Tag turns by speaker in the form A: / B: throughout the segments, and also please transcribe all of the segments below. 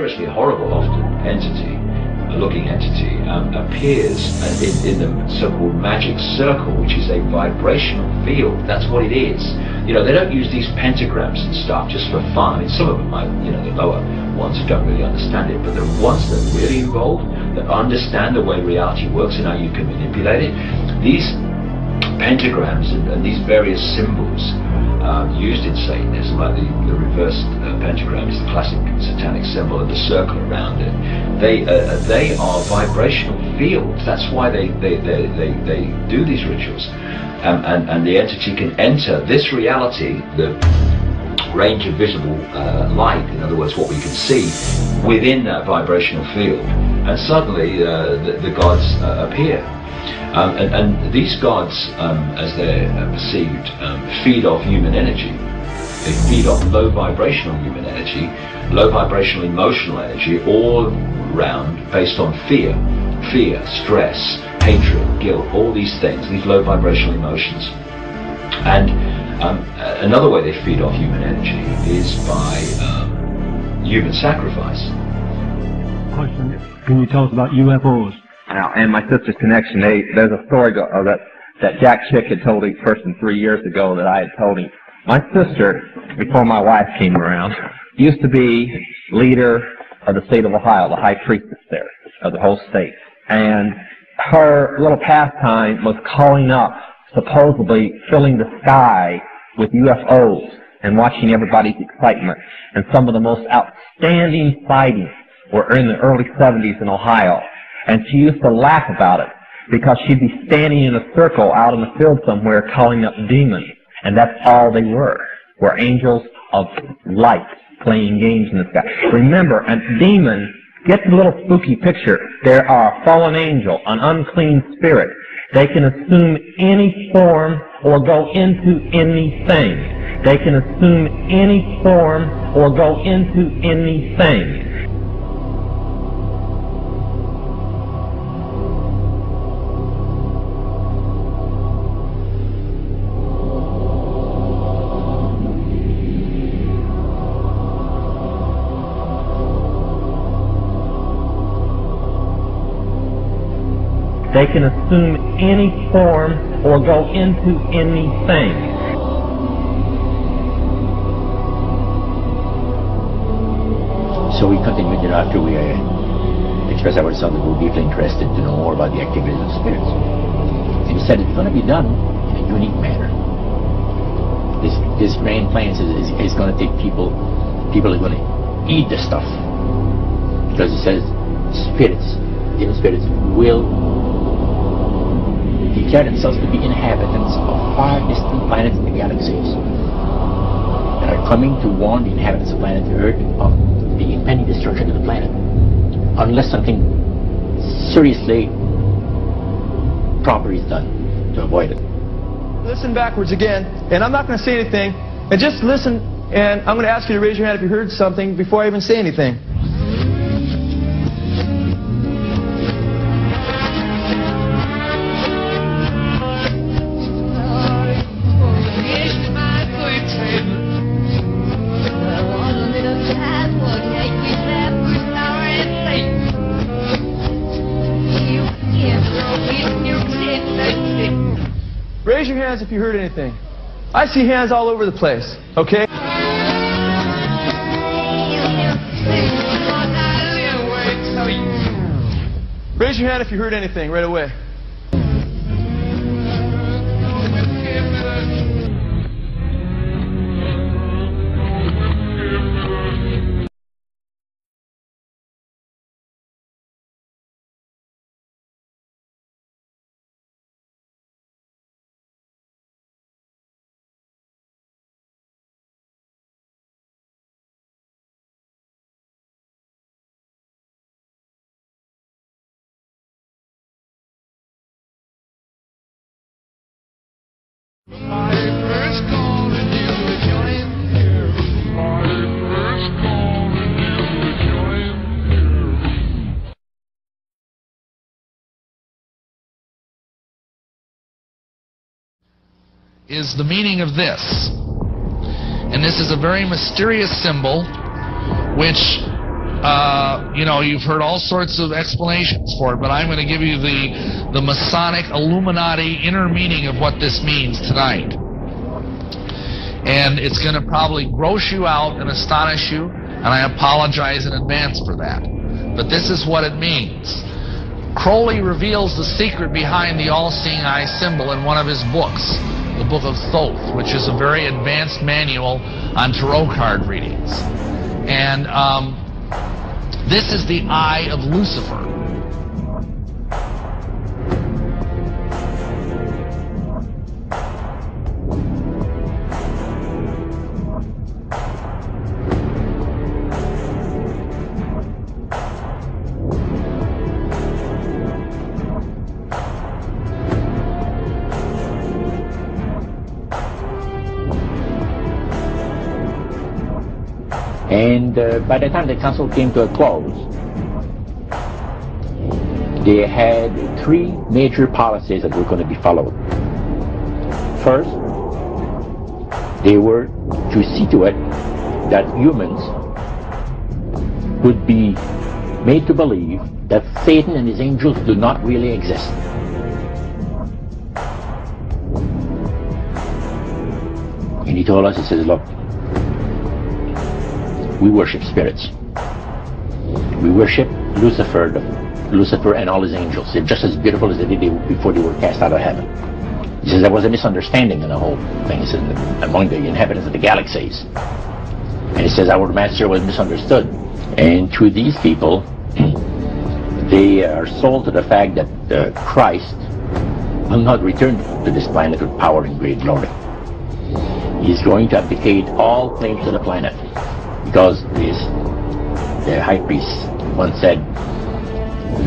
A: seriously horrible, often, entity, a looking entity, appears in the so-called magic circle, which is a vibrational field. That's what it is. You know, they don't use these pentagrams and stuff just for fun. I mean, some of them might, you know, the lower ones don't really understand it, but the ones that are really involved, that understand the way reality works and how you can manipulate it, these pentagrams and these various symbols used in Satanism, like the reversed pentagram is the classic satanic symbol, and the circle around it, they are vibrational fields. That's why they do these rituals, and the entity can enter this reality, the range of visible light, in other words what we can see, within that vibrational field, and suddenly the gods appear. And these gods, as they're perceived, feed off human energy. They feed off low vibrational human energy, low vibrational emotional energy, all around based on fear, stress, hatred, guilt, all these things, these low vibrational emotions. And another way they feed off human energy is by human sacrifice.
B: Question: can you tell us about UFOs?
C: Now, and my sister's connection, there's a story that Jack Chick had told each person 3 years ago that I had told him. My sister, before my wife came around, used to be leader of the state of Ohio, the high priestess there of the whole state. And her little pastime was calling up, supposedly filling the sky with UFOs and watching everybody's excitement. And some of the most outstanding sightings were in the early 70s in Ohio. And she used to laugh about it because she'd be standing in a circle out in the field somewhere calling up demons. And that's all they were angels of light playing games in the sky. Remember, a demon, get the little spooky picture. There are a fallen angel, an unclean spirit. They can assume any form or go into anything. They can assume any form or go into anything. They can assume any form or go into anything.
D: So we continued, you know, after we expressed ourselves that we were deeply interested to know more about the activities of spirits. And he said it's going to be done in a unique manner. This grand plan is going to take people are going to eat the stuff. Because he says spirits, demon spirits, will declare themselves to be inhabitants of far distant planets in the galaxies that are coming to warn the inhabitants of planet Earth of the impending destruction of the planet unless something seriously proper is done to avoid it.
E: Listen backwards again, and I'm not going to say anything, and just listen, and I'm going to ask you to raise your hand if you heard something before I even say anything. Raise your hands if you heard anything. I see hands all over the place, okay? Raise your hand if you heard anything right away.
F: Is the meaning of this. And this is a very mysterious symbol which you know, you've heard all sorts of explanations for it, but I'm going to give you the Masonic Illuminati inner meaning of what this means tonight. And it's going to probably gross you out and astonish you, and I apologize in advance for that. But this is what it means. Crowley reveals the secret behind the all-seeing eye symbol in one of his books, the Book of Thoth, which is a very advanced manual on tarot card readings. And this is the eye of Lucifer.
D: And by the time the council came to a close, they had three major policies that were going to be followed. First, they were to see to it that humans would be made to believe that Satan and his angels do not really exist. And he told us, he says, look, we worship spirits. We worship Lucifer and all his angels. They're just as beautiful as they did before they were cast out of heaven. He says there was a misunderstanding in the whole thing. He says among the inhabitants of the galaxies. And he says our master was misunderstood. And to these people, they are sold to the fact that Christ will not return to this planet with power and great glory. He's going to abdicate all claim to the planet. Because the high priest once said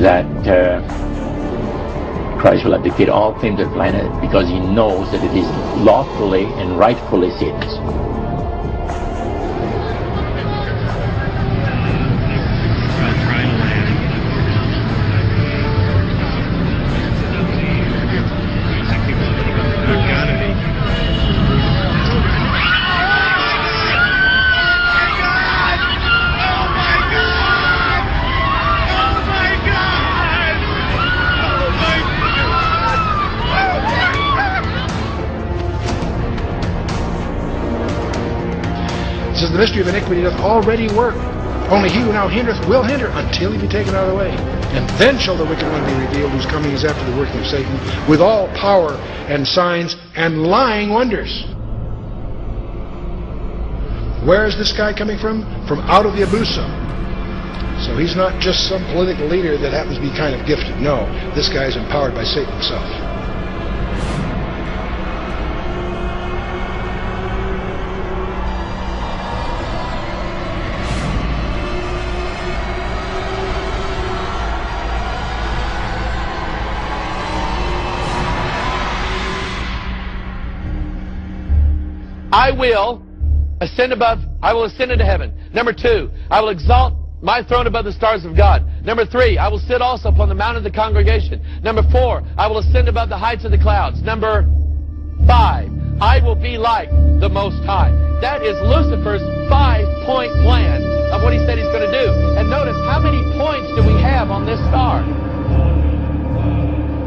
D: that Christ will abdicate all claim to the planet because he knows that it is lawfully and rightfully Satan's.
G: The mystery of iniquity doth already work. Only he who now hindereth will hinder until he be taken out of the way. And then shall the wicked one be revealed, whose coming is after the working of Satan, with all power and signs and lying wonders. Where is this guy coming from? From out of the Abuso. So he's not just some political leader that happens to be kind of gifted. No, this guy is empowered by Satan himself.
E: I will ascend into heaven. Number 2, I will exalt my throne above the stars of God. Number 3, I will sit also upon the mount of the congregation. Number 4, I will ascend above the heights of the clouds. Number 5, I will be like the Most High. That is Lucifer's 5-point plan of what he said he's going to do. And notice, how many points do we have on this star?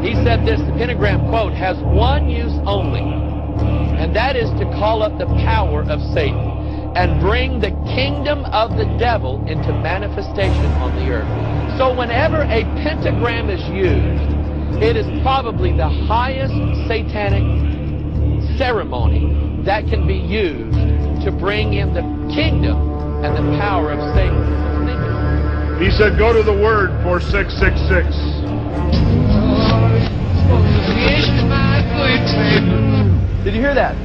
E: He said this, the pentagram, quote, has one use only. And that is to call up the power of Satan and bring the kingdom of the devil into manifestation on the earth. So whenever a pentagram is used, it is probably the highest satanic ceremony that can be used to bring in the kingdom and the power of Satan.
H: He said, go to the word for 666.
E: Did you hear that?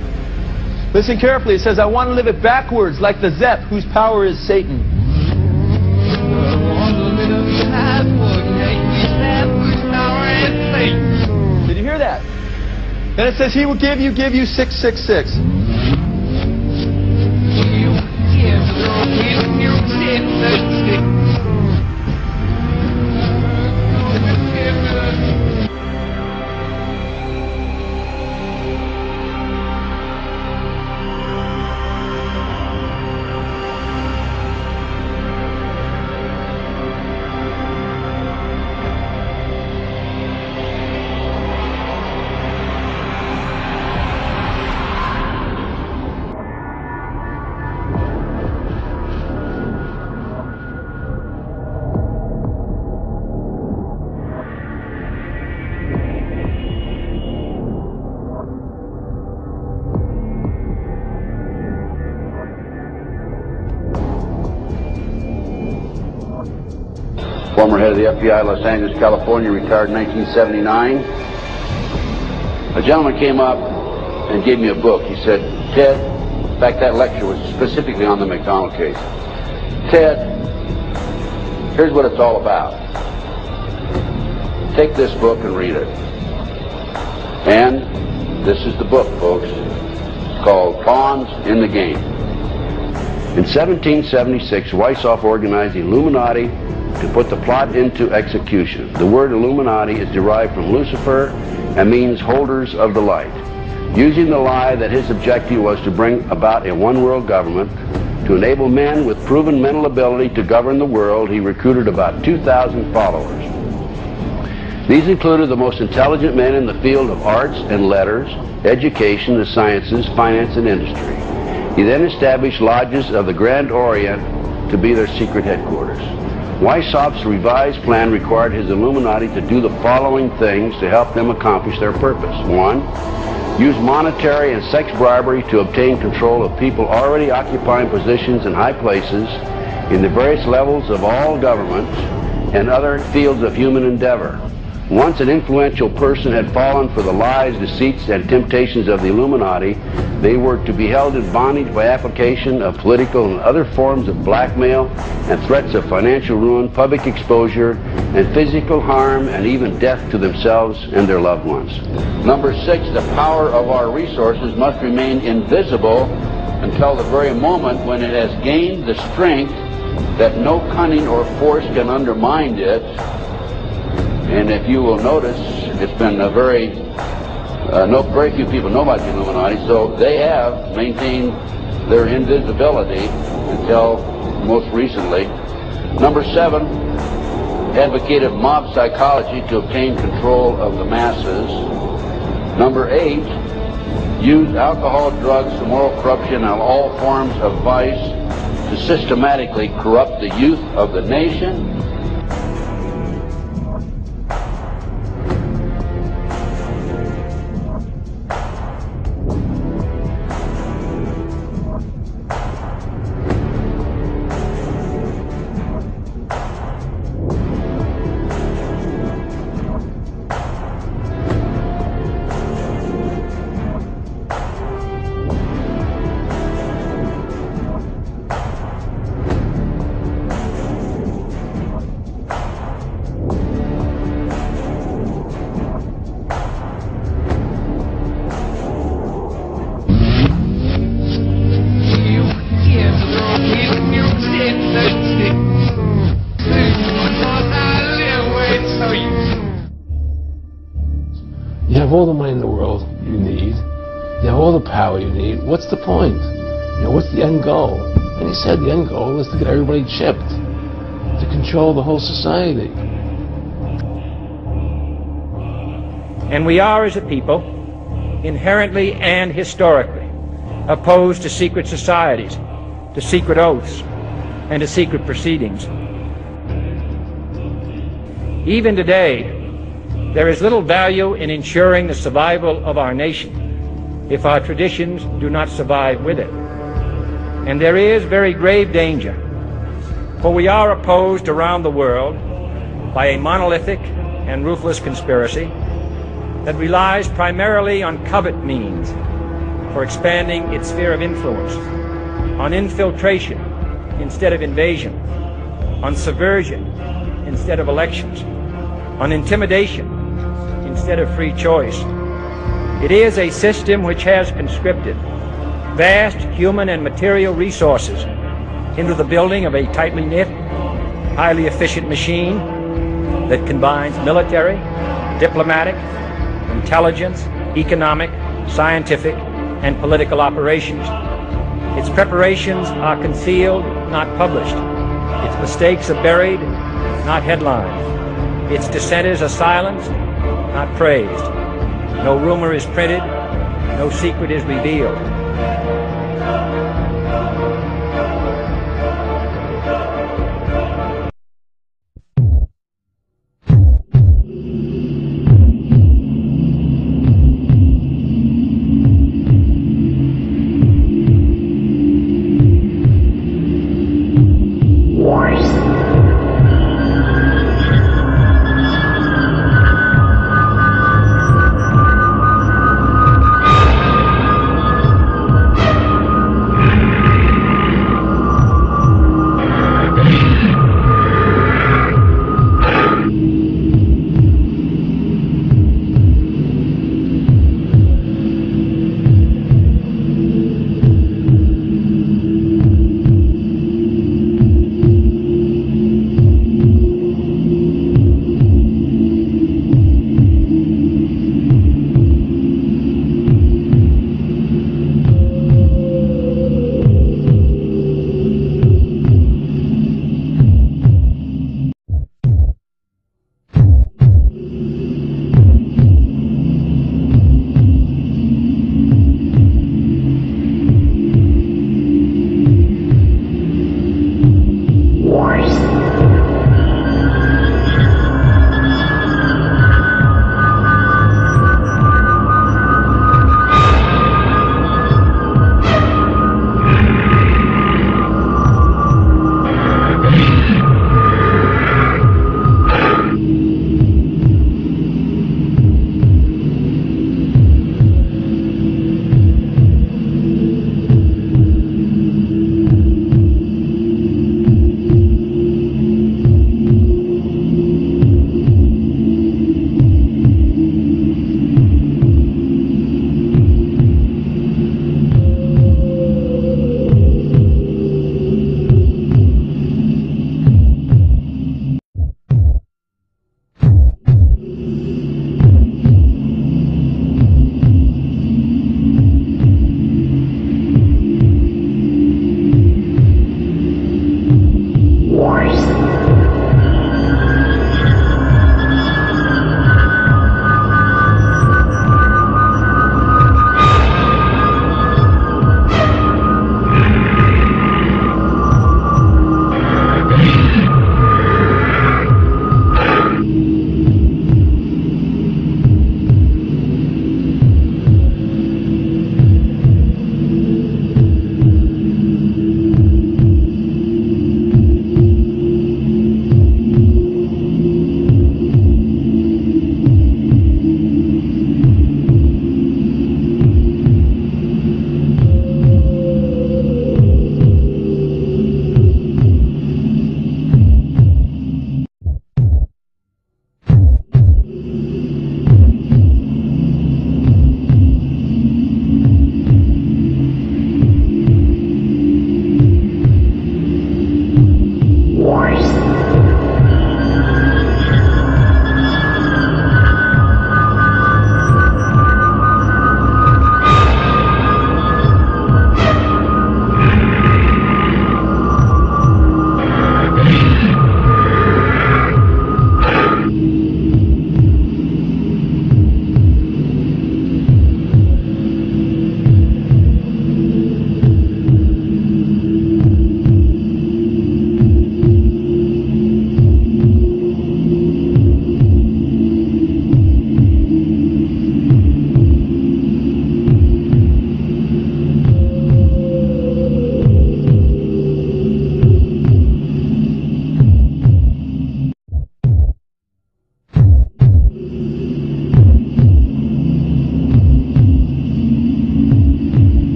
E: Listen carefully. It says, I want to live it backwards like the Zep, whose power is Satan. Did you hear that? Then it says, he will give you 666.
I: former head of the FBI, Los Angeles, California, retired in 1979. A gentleman came up and gave me a book. He said, Ted, in fact, that lecture was specifically on the McDonald case. Ted, here's what it's all about. Take this book and read it. And this is the book, folks. It's called Pawns in the Game. In 1776, Weishaupt organized the Illuminati to put the plot into execution. The word Illuminati is derived from Lucifer and means holders of the light. Using the lie that his objective was to bring about a one-world government, to enable men with proven mental ability to govern the world, he recruited about 2,000 followers. These included the most intelligent men in the field of arts and letters, education, the sciences, finance, and industry. He then established lodges of the Grand Orient to be their secret headquarters. Weishaupt's revised plan required his Illuminati to do the following things to help them accomplish their purpose. 1. Use monetary and sex bribery to obtain control of people already occupying positions in high places in the various levels of all governments and other fields of human endeavor. Once an influential person had fallen for the lies, deceits, and temptations of the Illuminati, they were to be held in bondage by application of political and other forms of blackmail and threats of financial ruin, public exposure, and physical harm, and even death to themselves and their loved ones. Number 6, the power of our resources must remain invisible until the very moment when it has gained the strength that no cunning or force can undermine it. And if you will notice, it's been a very few people know about the Illuminati, so they have maintained their invisibility until most recently. Number 7, advocated mob psychology to obtain control of the masses. Number 8, used alcohol, drugs, moral corruption, and all forms of vice to systematically corrupt the youth of the nation.
E: You have all the money in the world you need. You have all the power you need. What's the point? You know, what's the end goal? And he said the end goal is to get everybody chipped, to control the whole society.
J: And we are, as a people, inherently and historically opposed to secret societies, to secret oaths, and to secret proceedings. Even today, there is little value in ensuring the survival of our nation if our traditions do not survive with it. And there is very grave danger, for we are opposed around the world by a monolithic and ruthless conspiracy that relies primarily on covert means for expanding its sphere of influence, on infiltration instead of invasion, on subversion instead of elections, on intimidation instead of free choice. It is a system which has conscripted vast human and material resources into the building of a tightly knit, highly efficient machine that combines military, diplomatic, intelligence, economic, scientific, and political operations. Its preparations are concealed, not published. Its mistakes are buried, not headlined. Its dissenters are silenced, not praised. No rumor is printed, no secret is revealed.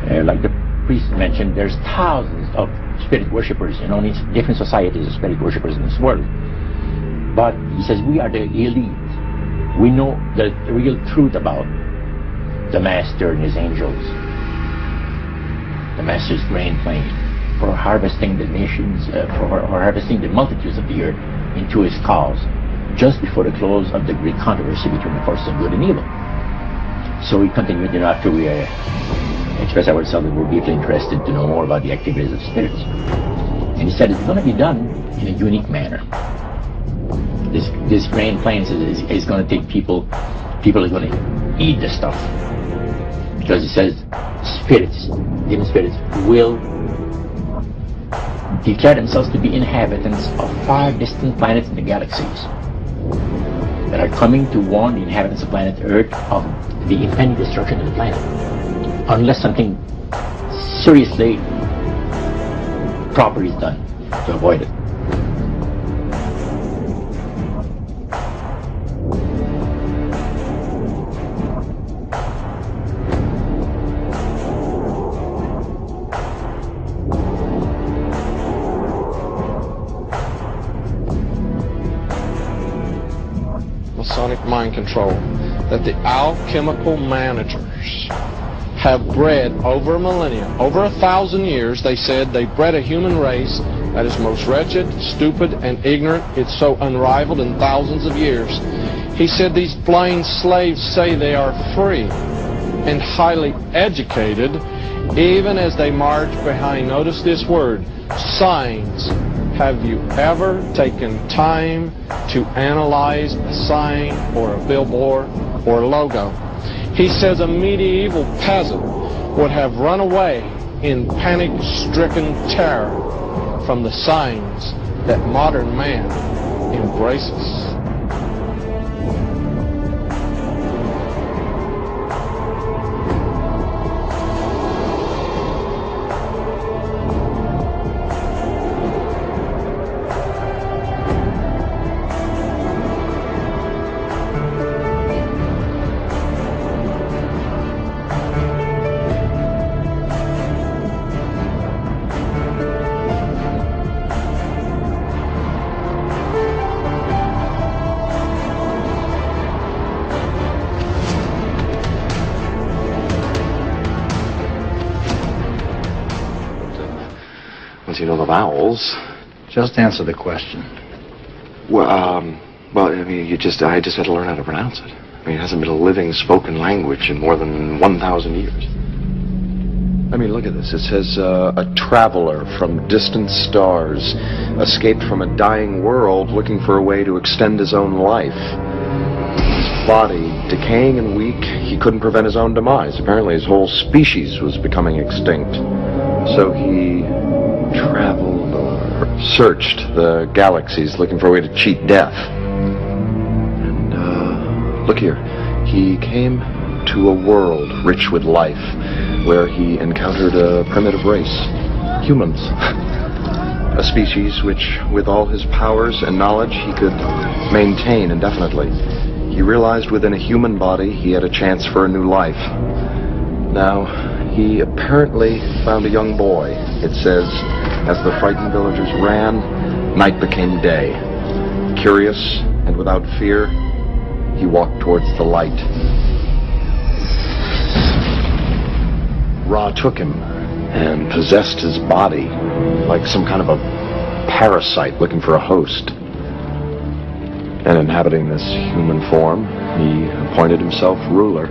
D: Like the priest mentioned, there's thousands of spirit worshippers in only different societies of spirit worshippers in this world. But he says we are the elite. We know the real truth about the Master and his angels. The Master's grain plane for harvesting the nations, for harvesting the multitudes of the earth into his cause, just before the close of the great controversy between the forces of good and evil. So we continued, after we expressed ourselves that we're deeply interested to know more about the activities of spirits. And he said it's going to be done in a unique manner. This grain plane is going to take people are going to eat the stuff. Because he says spirits, demon spirits, will declare themselves to be inhabitants of far distant planets in the galaxies that are coming to warn the inhabitants of planet Earth of the impending destruction of the planet, unless something seriously proper is done to avoid it.
K: Masonic mind control, that the alchemical managers have bred over a millennium, over 1,000 years. They said they bred a human race that is most wretched, stupid, and ignorant. It's so unrivaled in thousands of years. He said these blind slaves say they are free and highly educated, even as they march behind, notice this word, signs. Have you ever taken time to analyze a sign or a billboard or a logo? He says a medieval peasant would have run away in panic-stricken terror from the signs that modern man embraces.
L: You know the vowels.
M: Just answer the question.
L: Well, I mean, I just had to learn how to pronounce it. I mean, it hasn't been a living spoken language in more than 1,000 years. I mean, look at this. It says, a traveler from distant stars escaped from a dying world looking for a way to extend his own life. His body decaying and weak, he couldn't prevent his own demise. Apparently his whole species was becoming extinct. So he traveled or searched the galaxies looking for a way to cheat death. And look here, he came to a world rich with life where he encountered a primitive race, humans, a species which, with all his powers and knowledge, he could maintain indefinitely. He realized within a human body he had a chance for a new life. Now, he apparently found a young boy. It says, as the frightened villagers ran, night became day. Curious and without fear, he walked towards the light. Ra took him and possessed his body like some kind of a parasite looking for a host. And inhabiting this human form, he appointed himself ruler.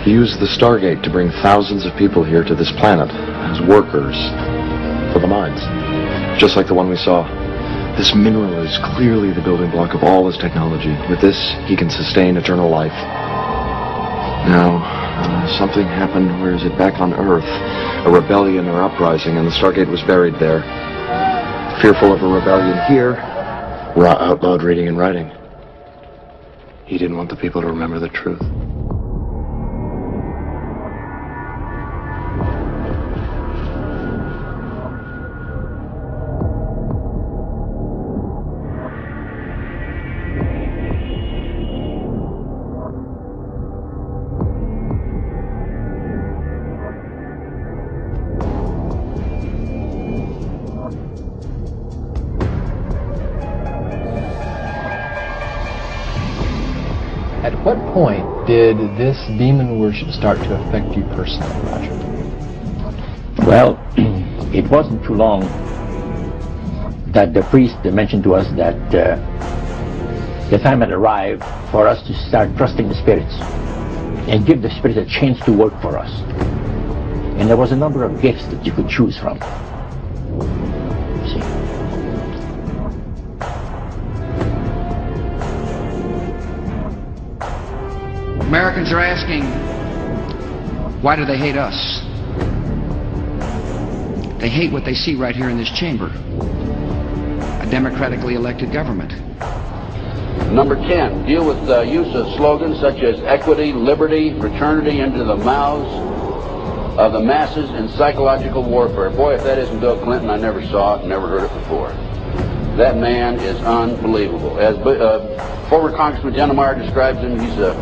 L: He used the Stargate to bring thousands of people here to this planet as workers for the mines, just like the one we saw. This mineral is clearly the building block of all his technology. With this, he can sustain eternal life. Now, something happened, where is it, back on Earth, a rebellion or uprising, and the Stargate was buried there. Fearful of a rebellion here, Ra outlawed reading and writing. He didn't want the people to remember the truth.
N: point did this demon worship start to affect you personally, Roger?
D: Well, it wasn't too long that the priest mentioned to us that the time had arrived for us to start trusting the spirits and give the spirits a chance to work for us. And there was a number of gifts that you could choose from. See?
O: Americans are asking, why do they hate us? They hate what they see right here in this chamber. A democratically elected government.
I: Number 10, deal with the use of slogans such as equity, liberty, fraternity into the mouths of the masses in psychological warfare. Boy, if that isn't Bill Clinton, I never saw it, never heard it before. That man is unbelievable. As former Congressman Dennemeyer describes him, he's a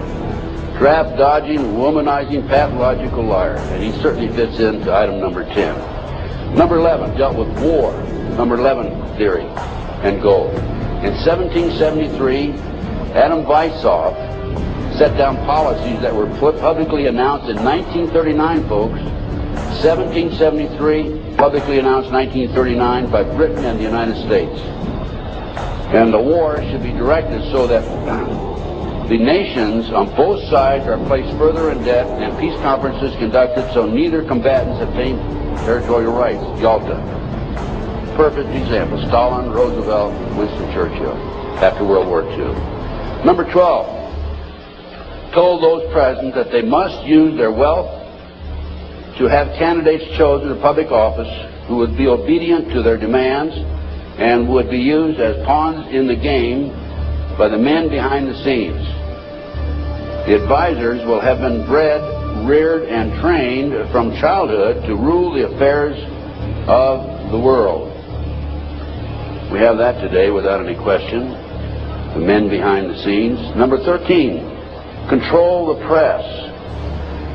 I: draft-dodging, womanizing, pathological liar. And he certainly fits into item number 10. Number 11 dealt with war. Number 11 theory and goal. In 1773, Adam Weishaupt set down policies that were publicly announced in 1939, folks. 1773, publicly announced 1939 by Britain and the United States. And the war should be directed so that the nations on both sides are placed further in debt and peace conferences conducted so neither combatants obtain territorial rights. Yalta. Perfect example. Stalin, Roosevelt, Winston Churchill after World War II. Number 12 told those present that they must use their wealth to have candidates chosen to public office who would be obedient to their demands and would be used as pawns in the game by the men behind the scenes. The advisors will have been bred, reared, and trained from childhood to rule the affairs of the world. We have that today without any question. The men behind the scenes. Number 13, control the press.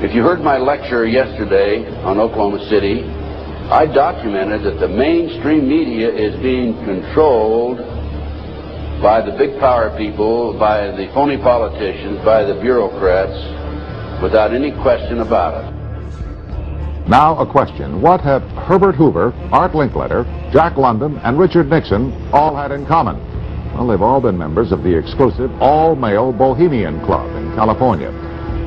I: If you heard my lecture yesterday on Oklahoma City, I documented that the mainstream media is being controlled by the big power people, by the phony politicians, by the bureaucrats, without any question about it.
P: Now a question. What have Herbert Hoover, Art Linkletter, Jack London, and Richard Nixon all had in common? Well, they've all been members of the exclusive all-male Bohemian Club in California,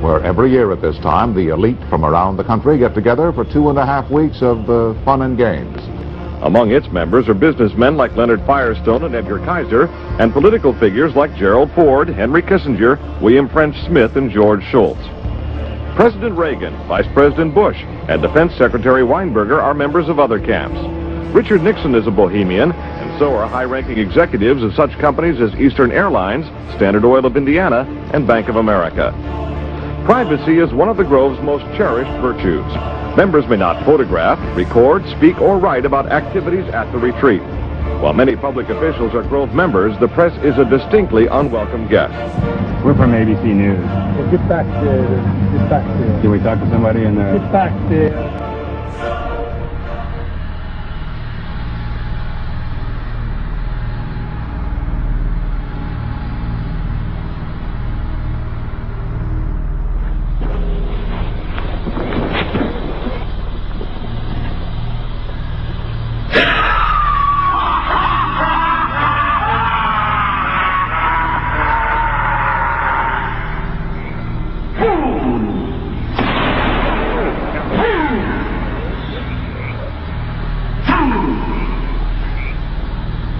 P: where every year at this time the elite from around the country get together for 2.5 weeks of fun and games.
Q: Among its members are businessmen like Leonard Firestone and Edgar Kaiser, and political figures like Gerald Ford, Henry Kissinger, William French Smith, and George Shultz. President Reagan, Vice President Bush, and Defense Secretary Weinberger are members of other camps. Richard Nixon is a Bohemian, and so are high-ranking executives of such companies as Eastern Airlines, Standard Oil of Indiana, and Bank of America. Privacy is one of the Grove's most cherished virtues. Members may not photograph, record, speak, or write about activities at the retreat. While many public officials are Grove members, the press is a distinctly unwelcome guest.
B: We're from ABC News.
R: Well, get back there.
B: Can we talk to somebody in there?
R: Get back there.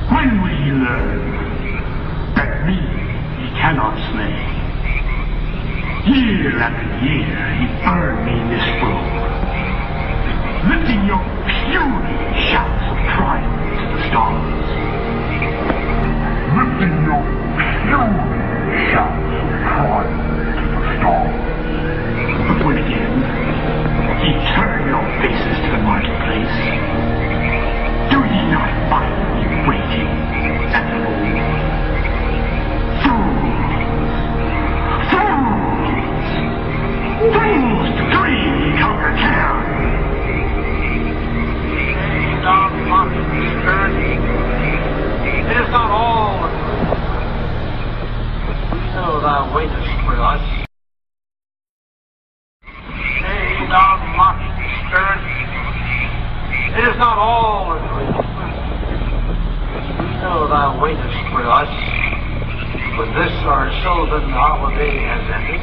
S: When will he learn that me he cannot slay? Year after year he burned me in this room, lifting your puny shouts of triumph to the stars. Lifting your puny shouts of triumph to the stars. But when again he turned your faces to the marketplace, do ye not find me waiting at the moon? Fools to dream ye conquer town! Down monstrous spirit, it is not all. We know thou waitest for us. It is not all a dream. We know thou waitest for us, when this our sylvan holiday has ended.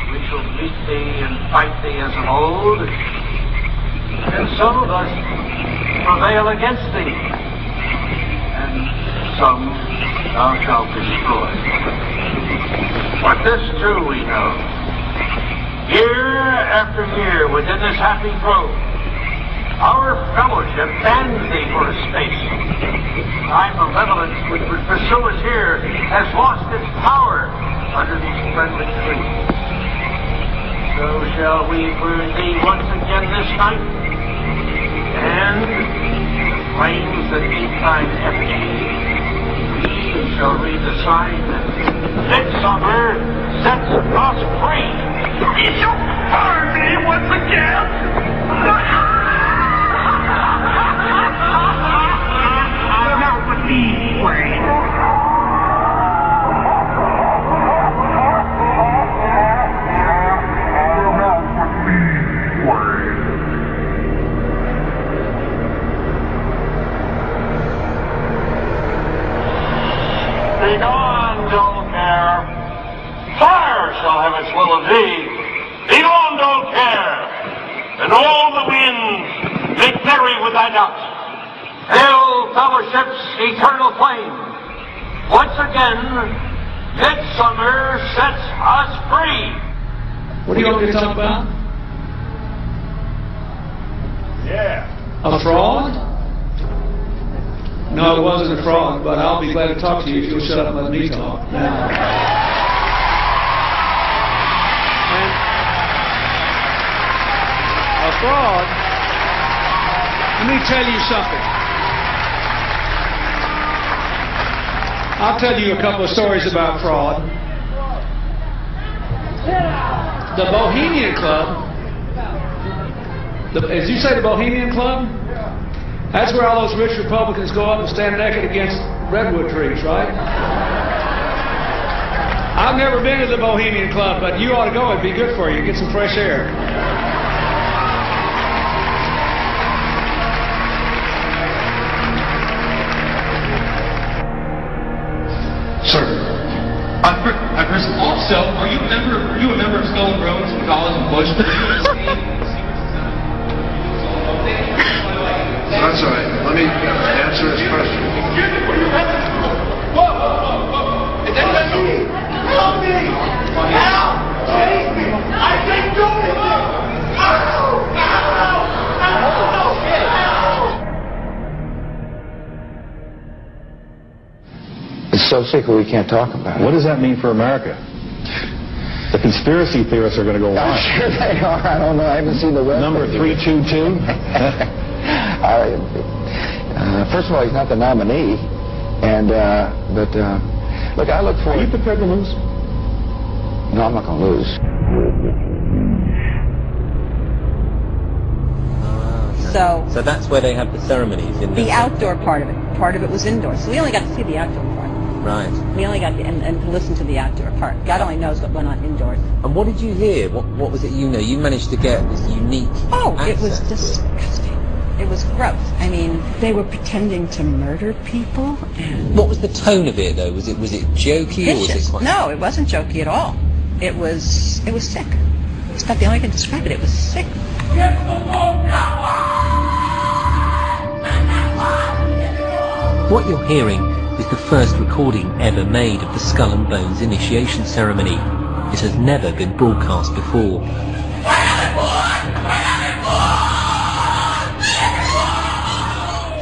S: We shall meet thee and fight thee as of old, and some of us prevail against thee, and some thou shalt destroy. But this too we know. Year after year within this happy grove, our fellowship bends thee for a space. Thy malevolence which would pursue us here has lost its power under these friendly trees. So shall we burn thee once again this night, and the flames that eat thine effigy, we shall read the sign, Midsummer sets us free. You shall burn me once again. Not with me, Wayne. Begone, dull care. Fire shall have its will of thee. Begone, dull care. And all the winds make merry with thy doubts. Hail, fellowship's eternal flame. Once again, midsummer sets us free.
E: What do you want me to talk about?
S: Yeah.
E: A fraud? No, it wasn't a fraud, but I'll be glad to talk to you if you'll shut up and let me talk. Now. And a fraud, let me tell you something. I'll tell you a couple of stories about fraud. The Bohemian Club, as you say, the Bohemian Club? That's where all those rich Republicans go up and stand naked against redwood trees, right? I've never been to the Bohemian Club, but you ought to go. It'd be good for you. Get some fresh air.
T: Sir, also, are you a member of Skull and Bones and College and Bush?
G: That's all right. Let me answer his question.
S: Whoa! Is that me? Help me! Help! Save me! I can't do it!
M: It's so secret we can't talk about it.
L: What does that mean for America? The conspiracy theorists are going to go on.
M: I'm sure they are. I don't know. I haven't seen the rest.
L: Number 322.
M: First of all, he's not the nominee, and look, I look forward.
L: Are you prepared to lose?
M: No, I'm not going to lose.
U: So that's where they have the ceremonies in the outdoor part of it. Part of it was indoors, so we only got to see the outdoor part. Right. We only got to, and to listen to the outdoor part. God only knows what went on indoors. And what did you hear? What was it? You know, you managed to get this unique. Oh, accent. It was disgusting. It was gross. I mean, they were pretending to murder people. And what was the tone of it, though? Was it jokey or was it quite? No, it wasn't jokey at all. It was sick. It's about the only way I can describe it. It was sick. What you're hearing is the first recording ever made of the Skull and Bones initiation ceremony. It has never been broadcast before.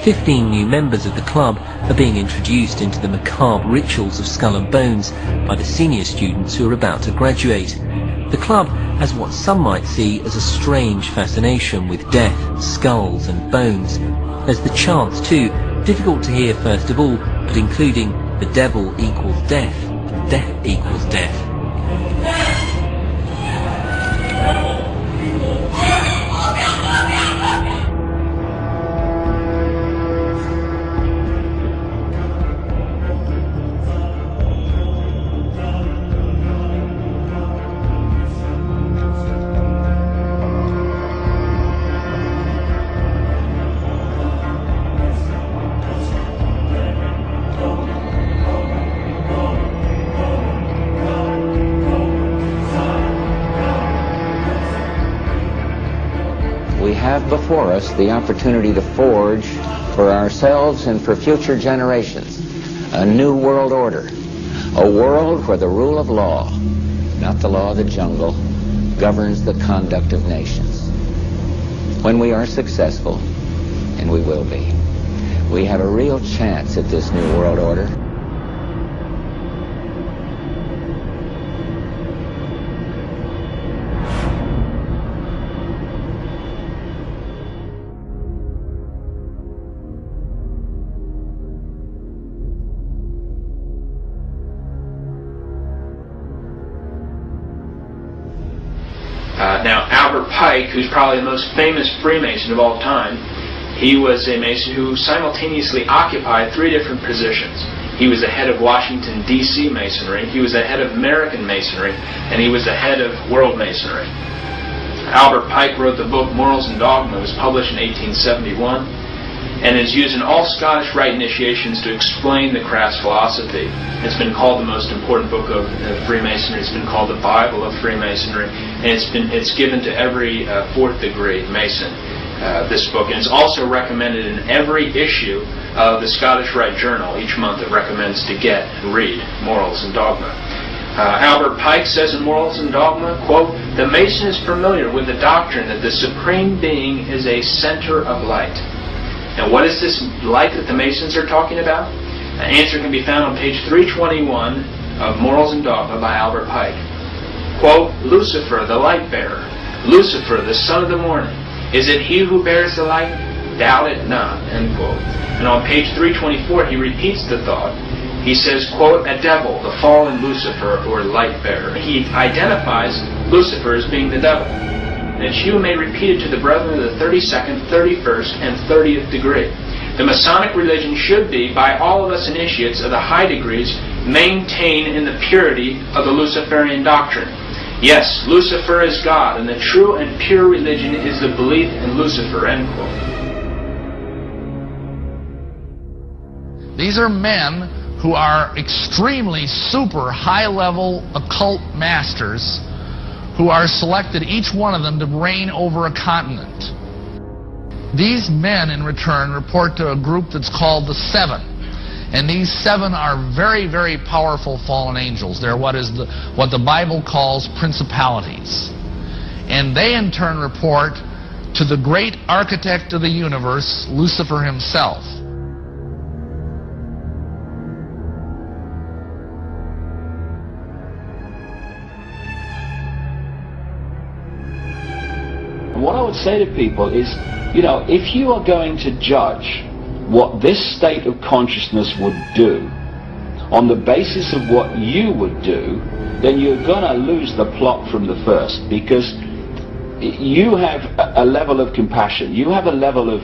U: 15 new members of the club are being introduced into the macabre rituals of Skull and Bones by the senior students who are about to graduate. The club has what some might see as a strange fascination with death, skulls and bones. There's the chants too, difficult to hear first of all, but including the devil equals death, death equals death.
A: we have before us the opportunity to forge for ourselves and for future generations a new world order, a world where the rule of law, not the law of the jungle, governs the conduct of nations. When we are successful, and we will be, we have a real chance at this new world order.
V: Now, Albert Pike, who's probably the most famous Freemason of all time, he was a Mason who simultaneously occupied 3 different positions. He was the head of Washington, D.C. Masonry, he was the head of American Masonry, and he was the head of World Masonry. Albert Pike wrote the book Morals and Dogma. It was published in 1871, and is used in all Scottish Rite initiations to explain the crass philosophy. It's been called the most important book of Freemasonry. It's been called the Bible of Freemasonry, and it's given to every 4th degree Mason, this book. And it's also recommended in every issue of the Scottish Rite Journal. Each month it recommends to get and read Morals and Dogma. Albert Pike says in Morals and Dogma, quote, "The Mason is familiar with the doctrine that the Supreme Being is a center of light." Now, what is this light that the Masons are talking about? An answer can be found on page 321 of Morals and Dogma by Albert Pike. Quote, "Lucifer, the light bearer, Lucifer, the son of the morning, is it he who bears the light? Doubt it not," end quote. And on page 324, he repeats the thought. He says, quote, "A devil, the fallen Lucifer, or light bearer." He identifies Lucifer as being the devil. And it's you may repeat it to the brethren of the 32nd, 31st, and 30th degree. The Masonic religion should be, by all of us initiates of the high degrees, maintained in the purity of the Luciferian doctrine. Yes, Lucifer is God, and the true and pure religion is the belief in Lucifer, end quote.
F: These are men who are extremely super high-level occult masters who are selected, each one of them, to reign over a continent. These men, in return, report to a group that's called the Seven. And these 7 are very, very powerful fallen angels. They're what the Bible calls principalities. And they, in turn, report to the great architect of the universe, Lucifer himself.
W: What I would say to people is, if you are going to judge what this state of consciousness would do on the basis of what you would do, then you're going to lose the plot from the first, because you have a level of compassion, you have a level of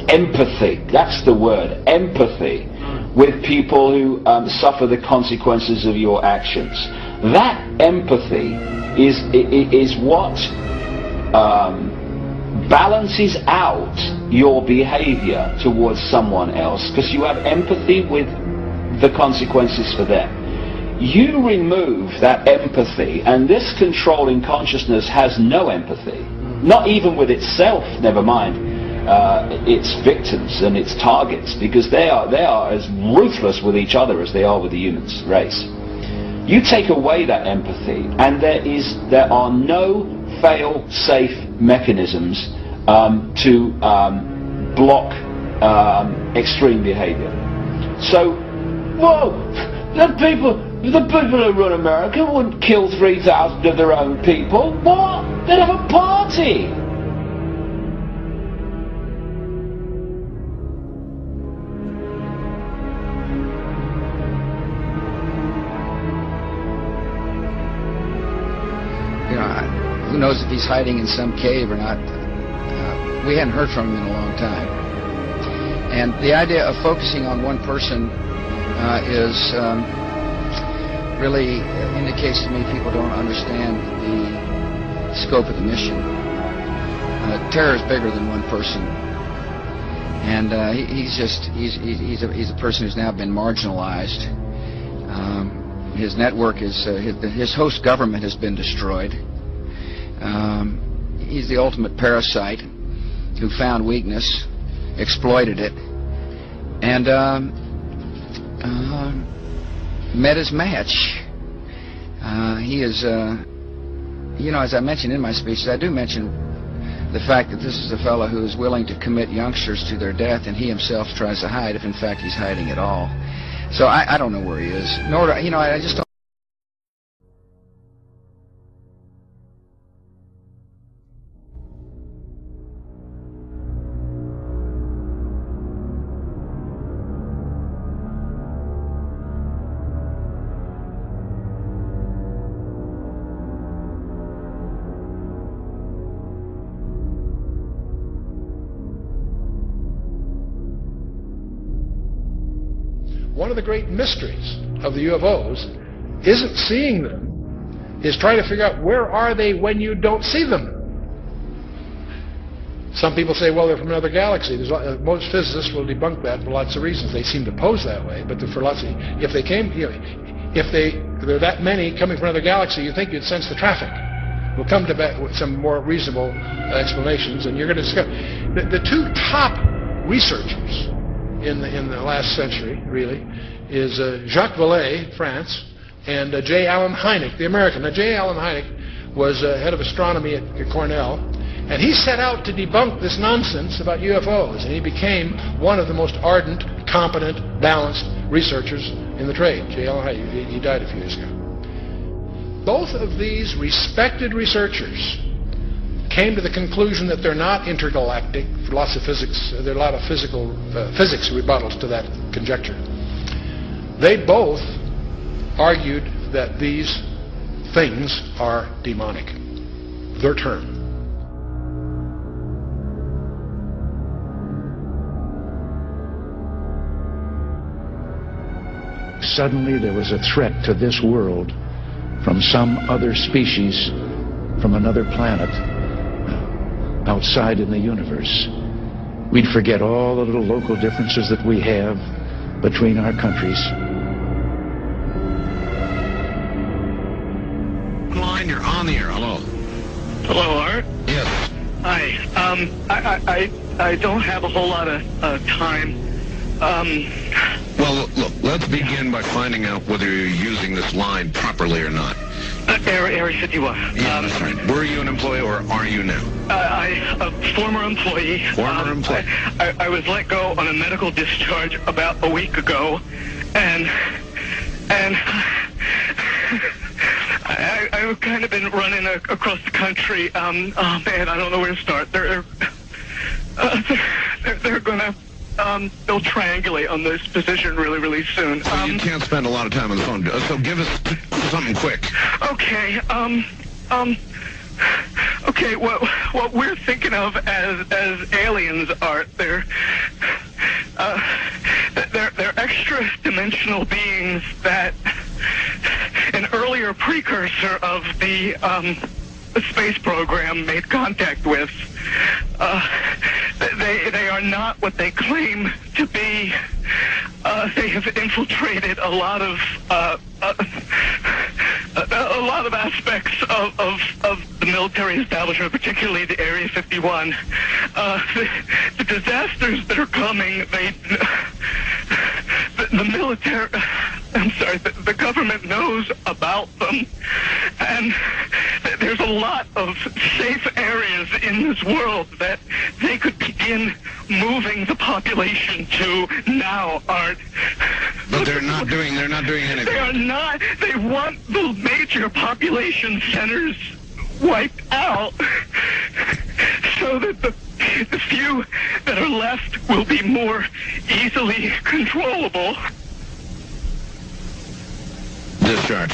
W: empathy, that's the word, empathy, with people who suffer the consequences of your actions. That empathy is what balances out your behavior towards someone else, because you have empathy with the consequences for them. You remove that empathy, and this controlling consciousness has no empathy, not even with itself, never mind its victims and its targets, because they are as ruthless with each other as they are with the human race. You take away that empathy, and there are no fail-safe mechanisms to block extreme behavior. So, the people who run America wouldn't kill 3,000 of their own people. What? They'd have a party.
O: Who knows if he's hiding in some cave or not. We hadn't heard from him in a long time. And the idea of focusing on one person really indicates to me people don't understand the scope of the mission. Terror is bigger than one person. And he's a person who's now been marginalized. His network is, his host government has been destroyed. he's the ultimate parasite who found weakness, exploited it, and met his match. He is, you know, as I mentioned in my speeches, I do mention the fact that this is a fellow who is willing to commit youngsters to their death, and he himself tries to hide, if in fact he's hiding at all. So I don't know where he is. Nor do I, you know, I just don't.
G: One of the great mysteries of the UFOs isn't seeing them, is trying to figure out where are they when you don't see them. Some people say, well, they're from another galaxy. Most physicists will debunk that for lots of reasons. They seem to pose that way, but for lots of, if they came, you know, if there are that many coming from another galaxy, you think you'd sense the traffic. We'll come to that with some more reasonable explanations, and you're going to discover the two top researchers in the last century, really, is Jacques Vallée, France, and J. Allen Hynek, the American. Now, J. Allen Hynek was head of astronomy at Cornell, and he set out to debunk this nonsense about UFOs, and he became one of the most ardent, competent, balanced researchers in the trade. J. Allen Hynek, he died a few years ago. Both of these respected researchers came to the conclusion that they're not intergalactic. For lots of physics, there are a lot of physics rebuttals to that conjecture. They both argued that these things are demonic. Their term.
C: Suddenly there was a threat to this world from some other species, from another planet, outside in the universe. We'd forget all the little local differences that we have between our countries.
H: Line, you're on the air. Hello.
J: Hello, Art.
H: Yes.
J: Hi. I don't have a whole lot of time.
H: Well, look, let's begin by finding out whether you're using this line properly or not.
J: Area 51.
H: Yeah, that's right. Were you an employee or are you now?
J: A former employee.
H: Former employee.
J: I was let go on a medical discharge about a week ago, and I've kind of been running across the country. Oh man, I don't know where to start. They're gonna they'll triangulate on this position really soon.
H: So you can't spend a lot of time on the phone. So give us something quick.
J: Okay. Okay. What we're thinking of as aliens are they're extra-dimensional beings that an earlier precursor of the space program made contact with. They are not what they claim to be. They have infiltrated a lot of aspects of the military establishment, particularly the Area 51. The disasters that are coming, the military, I'm sorry, the government knows about them, and there's a lot of safe areas in this world that they could begin moving the population to now, Art.
H: But they're not doing anything.
J: They are not. They want the major population centers wiped out so that the few that are left will be more easily controllable.
H: Discharge.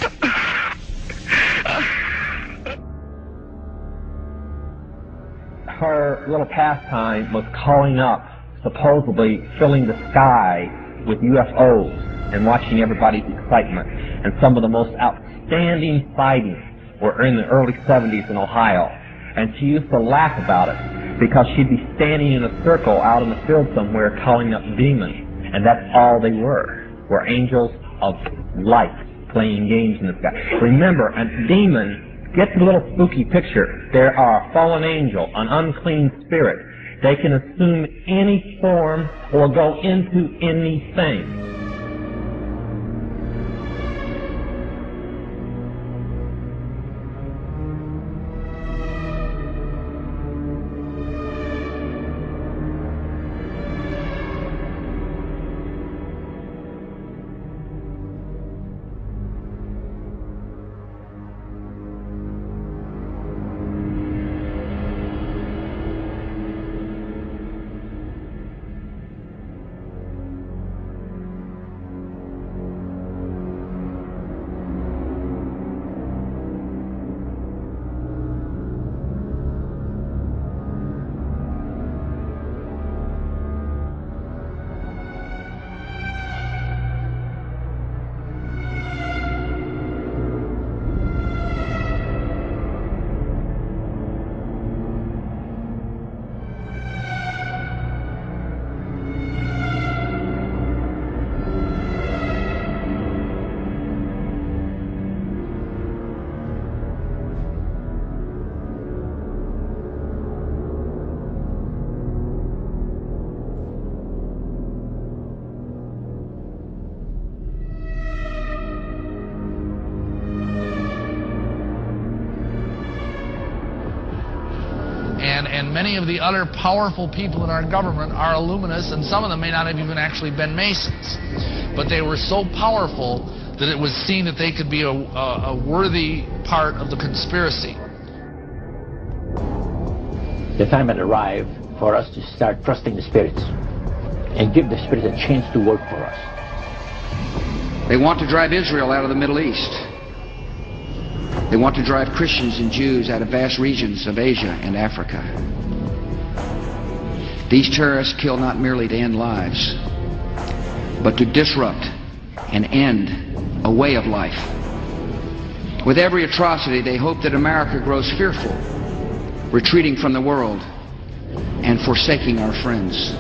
X: Her little pastime was calling up, supposedly filling the sky with UFOs and watching everybody's excitement. And some of the most outstanding sightings were in the early 70s in Ohio. And she used to laugh about it because she'd be standing in a circle out in the field somewhere calling up demons. And that's all they were angels of light playing games in the sky. Remember, a demon Get the little spooky picture. There are a fallen angel, an unclean spirit. They can assume any form or go into anything.
F: And many of the other powerful people in our government are Illuminists, and some of them may not have even actually been Masons. But they were so powerful that it was seen that they could be a worthy part of the conspiracy.
D: The time had arrived for us to start trusting the spirits and give the spirits a chance to work for us.
O: They want to drive Israel out of the Middle East. They want to drive Christians and Jews out of vast regions of Asia and Africa. These terrorists kill not merely to end lives, but to disrupt and end a way of life. With every atrocity, they hope that America grows fearful, retreating from the world and forsaking our friends.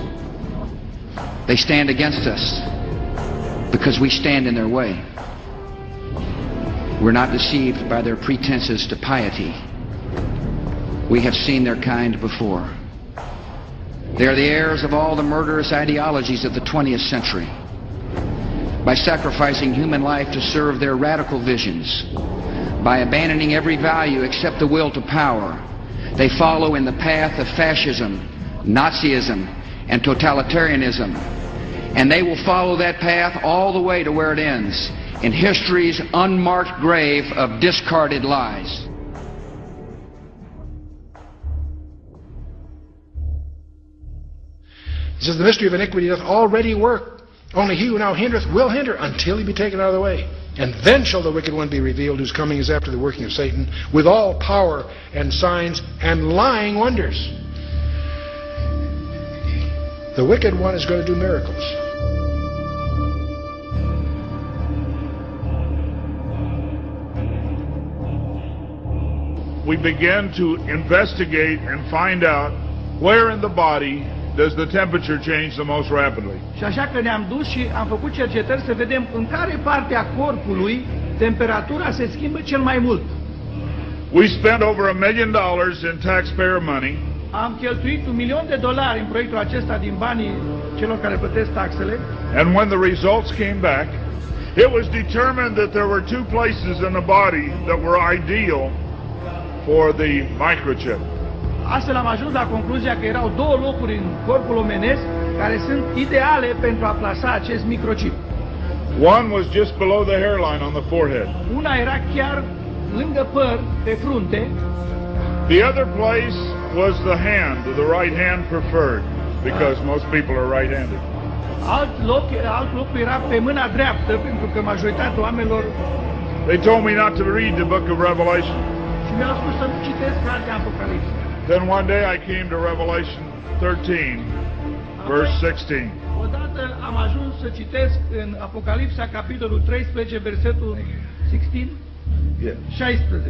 O: They stand against us because we stand in their way. We're not deceived by their pretenses to piety. We have seen their kind before. They are the heirs of all the murderous ideologies of the 20th century. By sacrificing human life to serve their radical visions, by abandoning every value except the will to power, they follow in the path of fascism, Nazism, and totalitarianism. And they will follow that path all the way to where it ends, in history's unmarked grave of discarded lies.
G: It says the mystery of iniquity doth already work. Only he who now hindereth will hinder until he be taken out of the way. And then shall the wicked one be revealed, whose coming is after the working of Satan, with all power and signs and lying wonders. The wicked one is going to do miracles.
I: We began to investigate and find out where in the body does the temperature change the most rapidly.
K: Și așa că ne-am dus și am făcut cercetări să vedem în care parte a corpului temperatura se schimbă cel mai mult.
I: We spent over $1 million in taxpayer money.
K: Am cheltuit $1.000.000 în proiectul acesta din banii celor care plătesc taxele.
I: And when the results came back, it was determined that there were two places in the body that were ideal for the microchip.
K: Astfel am ajuns la concluzia că erau două locuri în corpul omenesc care sunt ideale pentru a plasa acest microchip.
I: One was just below the hairline on the forehead.
K: Una era chiar lângă păr, pe frunte.
I: The other place was the hand, the right hand preferred, because most people are right-handed.
K: Alt loc era pe mâna dreaptă, pentru că majoritatea oamenilor.
I: They told me not to read the book of Revelation.
K: Și mi-au spus să nu citesc cartea Apocalipsa.
I: Then one day I came to Revelation 13, verse 16.
K: Odată am ajuns să citesc în Apocalipsa, capitolul 13, versetul 16. 16.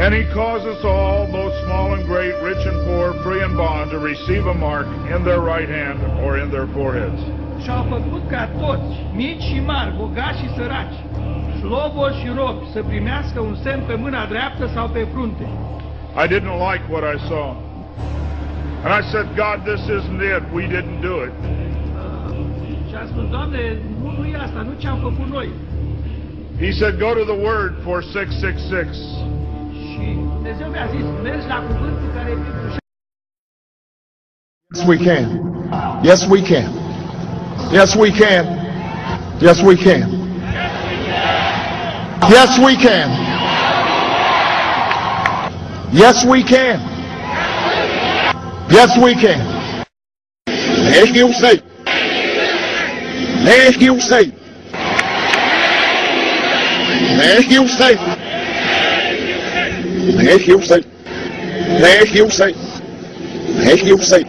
I: And he caused us all, both small and great, rich and poor, free and bond, to receive a mark in their right hand or in their foreheads.
K: Și au făcut ca toți, mici și mari, bogați și săraci, slobozi și robi să primească un semn pe mâna dreaptă sau pe frunte.
I: I didn't like what I saw. And I said, God, this isn't it. We didn't do it.
K: Și a spus, Doamne, nu e asta, nu ce-am făcut noi.
I: He said, go to the word for 666.
K: Și Dumnezeu mi-a zis, mergi la cuvântul care e pentru
B: Yes, we can. Yes, we can. Yes, we can. Yes, we can. Yes, we can. Yes, we can. Yes, we can. Let you say. Let you say. Let you say. Let you say. Let you say. Let you say.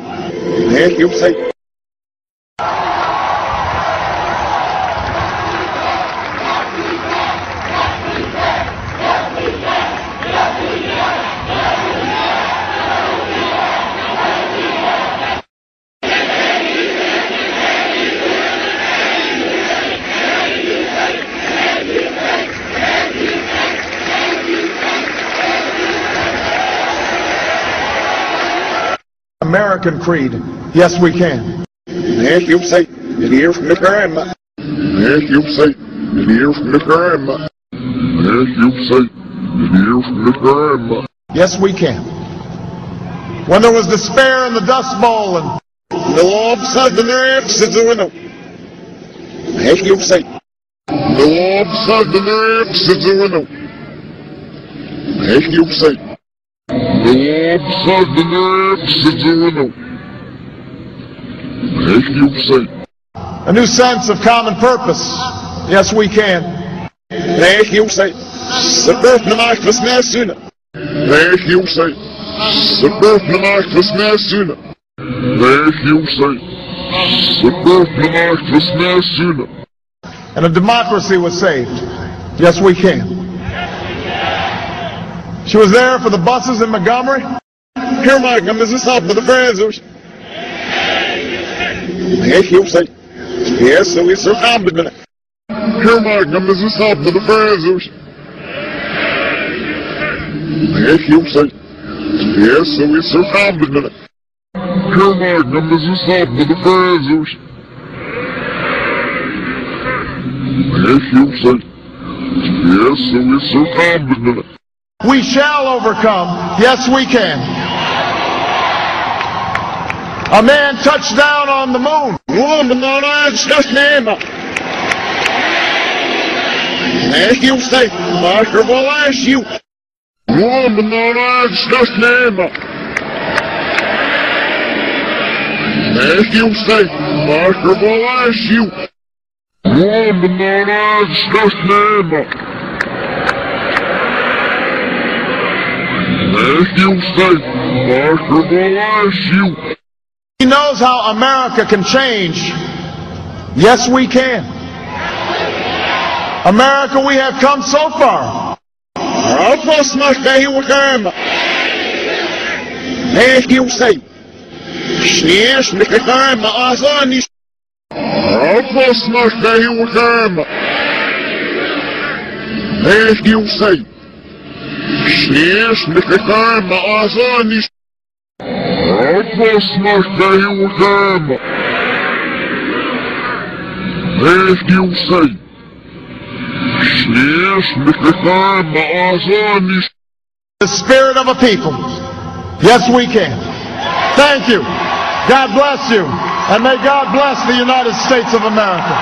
B: Let you say. American creed. Yes, we can. Yes, you say it here from the grandma. Yes, you say it here from the grandma. Yes, you say it here from the grandma. Yes, we can. When there was despair in the Dust Bowl and the law beside the lyrics is the window. Yes, you say the law beside the lyrics is the window. Yes, you say. The law beside the lyrics is the window. As you say. A new sense of common purpose. Yes, we can. As you say. Sabbath Namaklis Nasuna. As you say. Sabbath Namaklis Nasuna. As you say. Sabbath Namaklis Nasuna. And a democracy was saved. Yes, we can. She was there for the buses in Montgomery. Here, Mike, I'm just up with the friends. Yes, you say. Yes, so we survived a minute. Here, Mike, I'm just up with the friends. Yes, you say. Yes, so we survived a minute. Here, Mike, I'm just up with the friends. Yes, you say. Yes, so we survived a minute. We shall overcome. Yes, we can. A man touched down on the moon. As you say, Master will ask you. As you say, Master will ask you. As you say, Master will ask you. He knows how America can change. Yes, we can. America, we have come so far. As you say. As you say. As you say. The spirit of a people. Yes, we can. Thank you. God bless you. And may God bless the United States of America.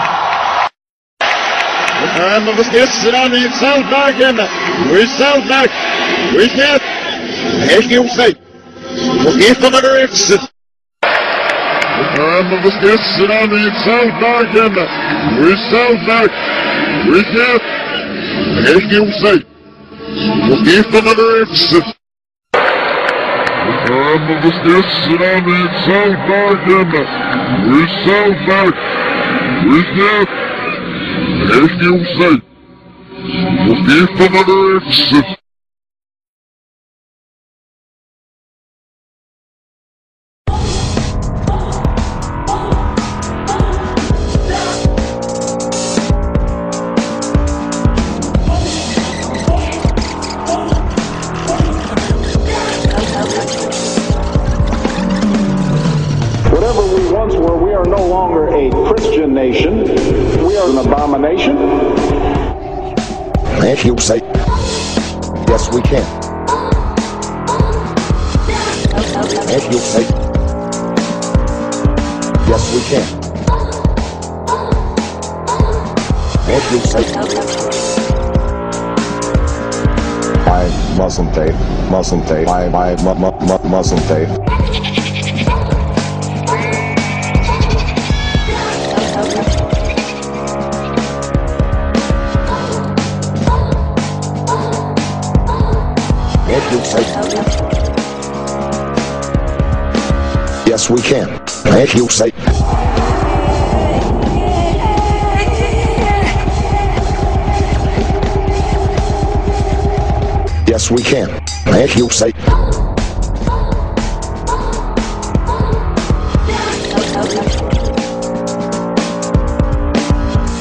B: We sell back. We can't. As you say. We from the exit. We sell back. We can't. As you say. We from the exit. We sell back. We can't. As you say. We from the exit.
N: no longer a Christian nation. We are an abomination.
B: If you say, yes, we can. If you say, yes, we can. If you say, I Muslim faith, Muslim faith, I Muslim faith. If you say, yes, we can. If you say, yes, we can. If you say,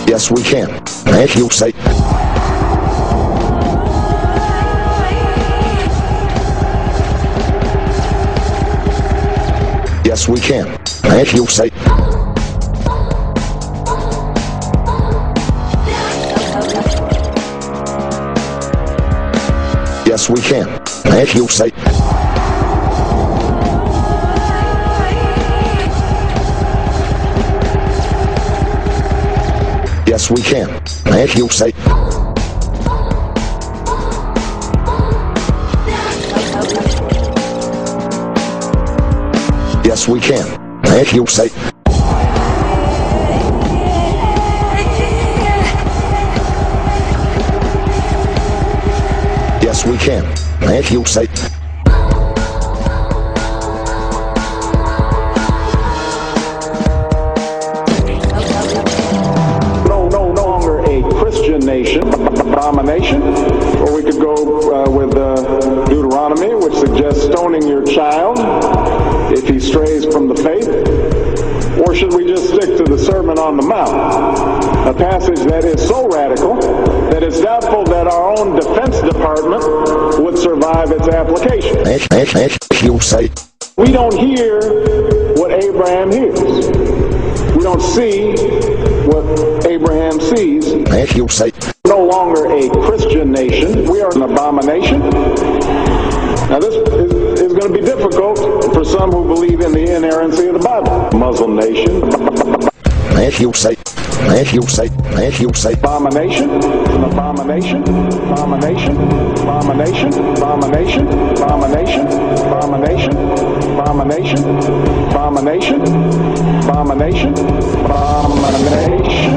B: yes, we can. If you say, yes, we can. If you say, yes, we can. If you say, yes, we can. If you say, yes, we can. If you say, yes, we can. If you say, no longer a Christian nation, abomination, or we could go with Deuteronomy, which suggests stoning your child if he strays from the faith. Or should we just stick to the Sermon on the Mount, a passage that is so radical that it's doubtful that our own Defense Department would survive its application? If you say, we don't hear what Abraham hears. We don't see what Abraham sees. If you say, no longer a Christian nation, we are an abomination. Now this is going to be difficult for some who believe in the inerrancy of the Bible. Muslim nation. If you say, abomination, an abomination, abomination, abomination, abomination, abomination, abomination, abomination, abomination, abomination, abomination.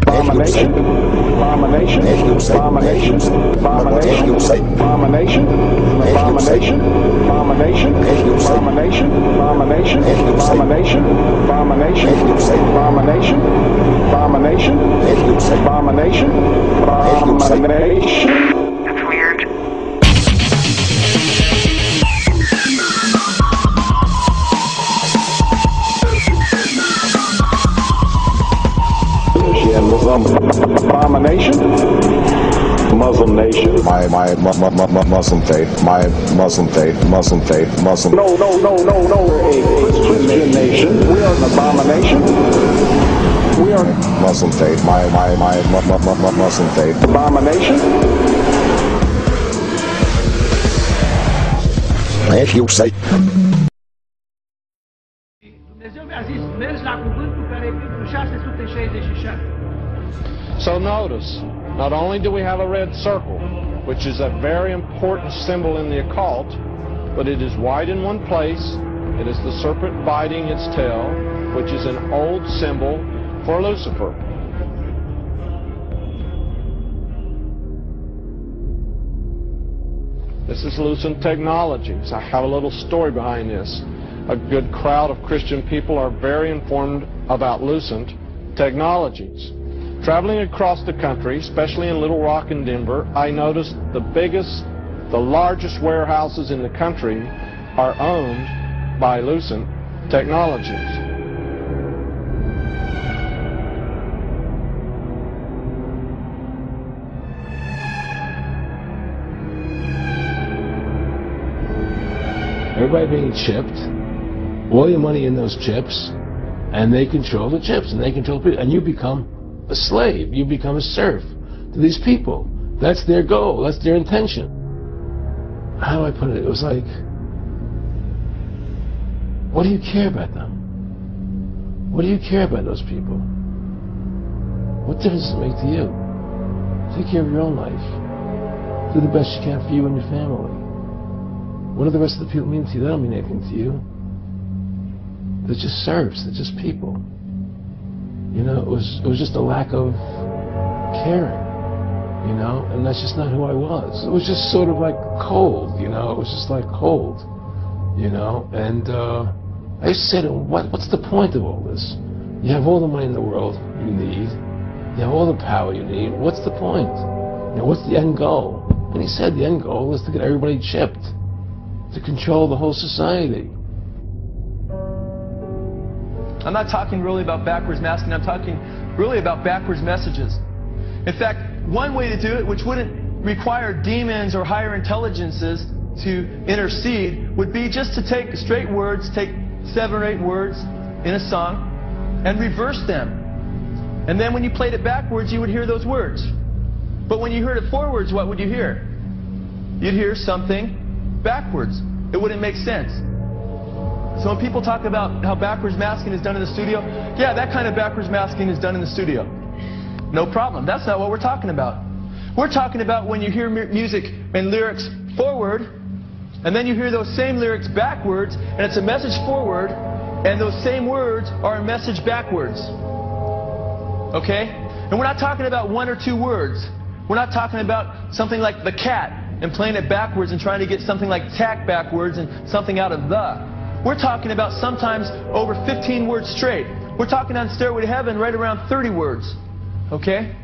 B: Abomination, abomination, abomination, abomination, abomination, abomination, abomination, abomination, abomination, abomination, abomination, abomination, abomination, abomination.
P: That's weird.
N: Abomination, Muslim nation,
B: my Muslim faith, my Muslim faith, Muslim faith, Muslim.
N: No, a Christian nation. We are an abomination. We are
B: Muslim faith, my Muslim faith.
N: Abomination.
B: If you say,
K: Dumnezeu mi-a zis, mergi la cuvântul care e pentru 666.
Q: So notice, not only do we have a red circle, which is a very important symbol in the occult, but it is white in one place. It is the serpent biting its tail, which is an old symbol for Lucifer. This is Lucent Technologies. I have a little story behind this. A good crowd of Christian people are very informed about Lucent Technologies. Traveling across the country, especially in Little Rock and Denver, I noticed the largest warehouses in the country are owned bioluminescent technologies.
E: Everybody being chipped, all your money in those chips, and they control the chips, and they control people, and you become a slave, you become a serf to these people. That's their goal, that's their intention. How do I put it? It was like, what do you care about them? What do you care about those people? What difference does it make to you? Take care of your own life. Do the best you can for you and your family. What do the rest of the people mean to you? They don't mean anything to you. They're just serfs. They're just people. You know, it was just a lack of caring. You know, and that's just not who I was. It was just sort of like cold. You know, it was just like cold. You know, and I used to say to him, what's the point of all this? You have all the money in the world you need. You have all the power you need. What's the point? You know, what's the end goal? And he said the end goal is to get everybody chipped, to control the whole society.
P: I'm not talking really about backwards masking, I'm talking really about backwards messages. In fact, one way to do it, which wouldn't require demons or higher intelligences to intercede, would be just to take straight words, take 7 or 8 words in a song, and reverse them. And then when you played it backwards, you would hear those words. But when you heard it forwards, what would you hear? You'd hear something backwards. It wouldn't make sense. So when people talk about how backwards masking is done in the studio, yeah, that kind of backwards masking is done in the studio. No problem. That's not what we're talking about. We're talking about when you hear music and lyrics forward, and then you hear those same lyrics backwards, and it's a message forward, and those same words are a message backwards. Okay? And we're not talking about 1 or 2 words. We're not talking about something like the cat and playing it backwards and trying to get something like tack backwards and something out of the. We're talking about sometimes over 15 words straight. We're talking on Stairway to Heaven right around 30 words. Okay?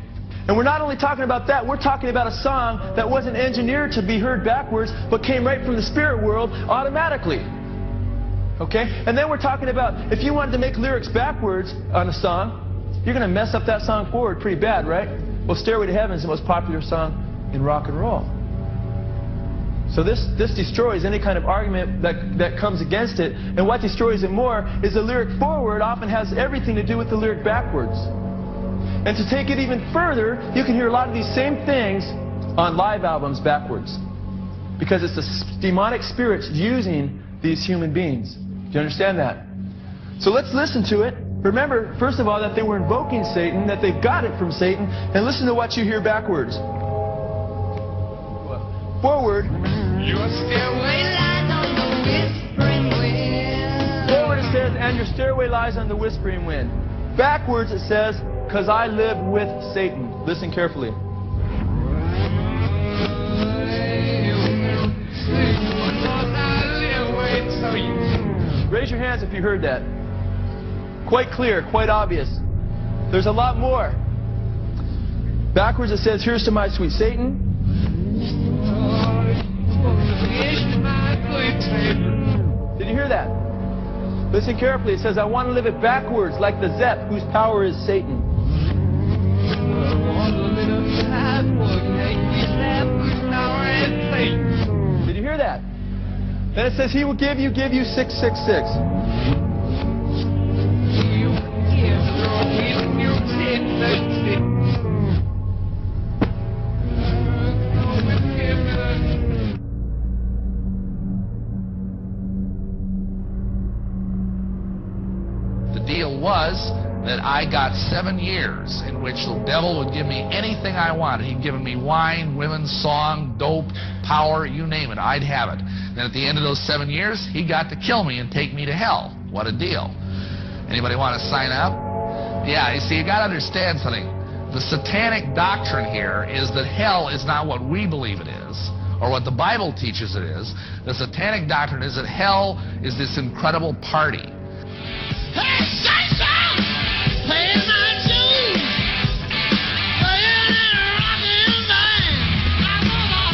P: And we're not only talking about that, we're talking about a song that wasn't engineered to be heard backwards, but came right from the spirit world automatically. Okay? And then we're talking about if you wanted to make lyrics backwards on a song, you're going to mess up that song forward pretty bad, right? Well, Stairway to Heaven is the most popular song in rock and roll. So this destroys any kind of argument that comes against it. And what destroys it more is the lyric forward often has everything to do with the lyric backwards. And to take it even further, you can hear a lot of these same things on live albums backwards. Because it's the demonic spirits using these human beings. Do you understand that? So let's listen to it. Remember, first of all, that they were invoking Satan, that they got it from Satan, and listen to what you hear backwards. Forward. Your stairway lies on the whispering wind. Forward it says, and your stairway lies on the whispering wind. Backwards it says, because I live with Satan. Listen carefully. Raise your hands if you heard that. Quite clear, quite obvious. There's a lot more. Backwards it says, here's to my sweet Satan. Did you hear that? Listen carefully. It says, I want to live it backwards like the Zep, whose power is Satan. Did you hear that? Then it says, he will give you 666.
F: Was that I got 7 years in which the devil would give me anything I wanted. He'd given me wine, women, song, dope, power, you name it, I'd have it. And at the end of those 7 years, he got to kill me and take me to hell. What a deal. Anybody want to sign up? Yeah, you see, you got to understand something. The satanic doctrine here is that hell is not what we believe it is, or what the Bible teaches it is. The satanic doctrine is that hell is this incredible party.
R: Hey, Satan! Play my tune! Playing and rocking band! I'm on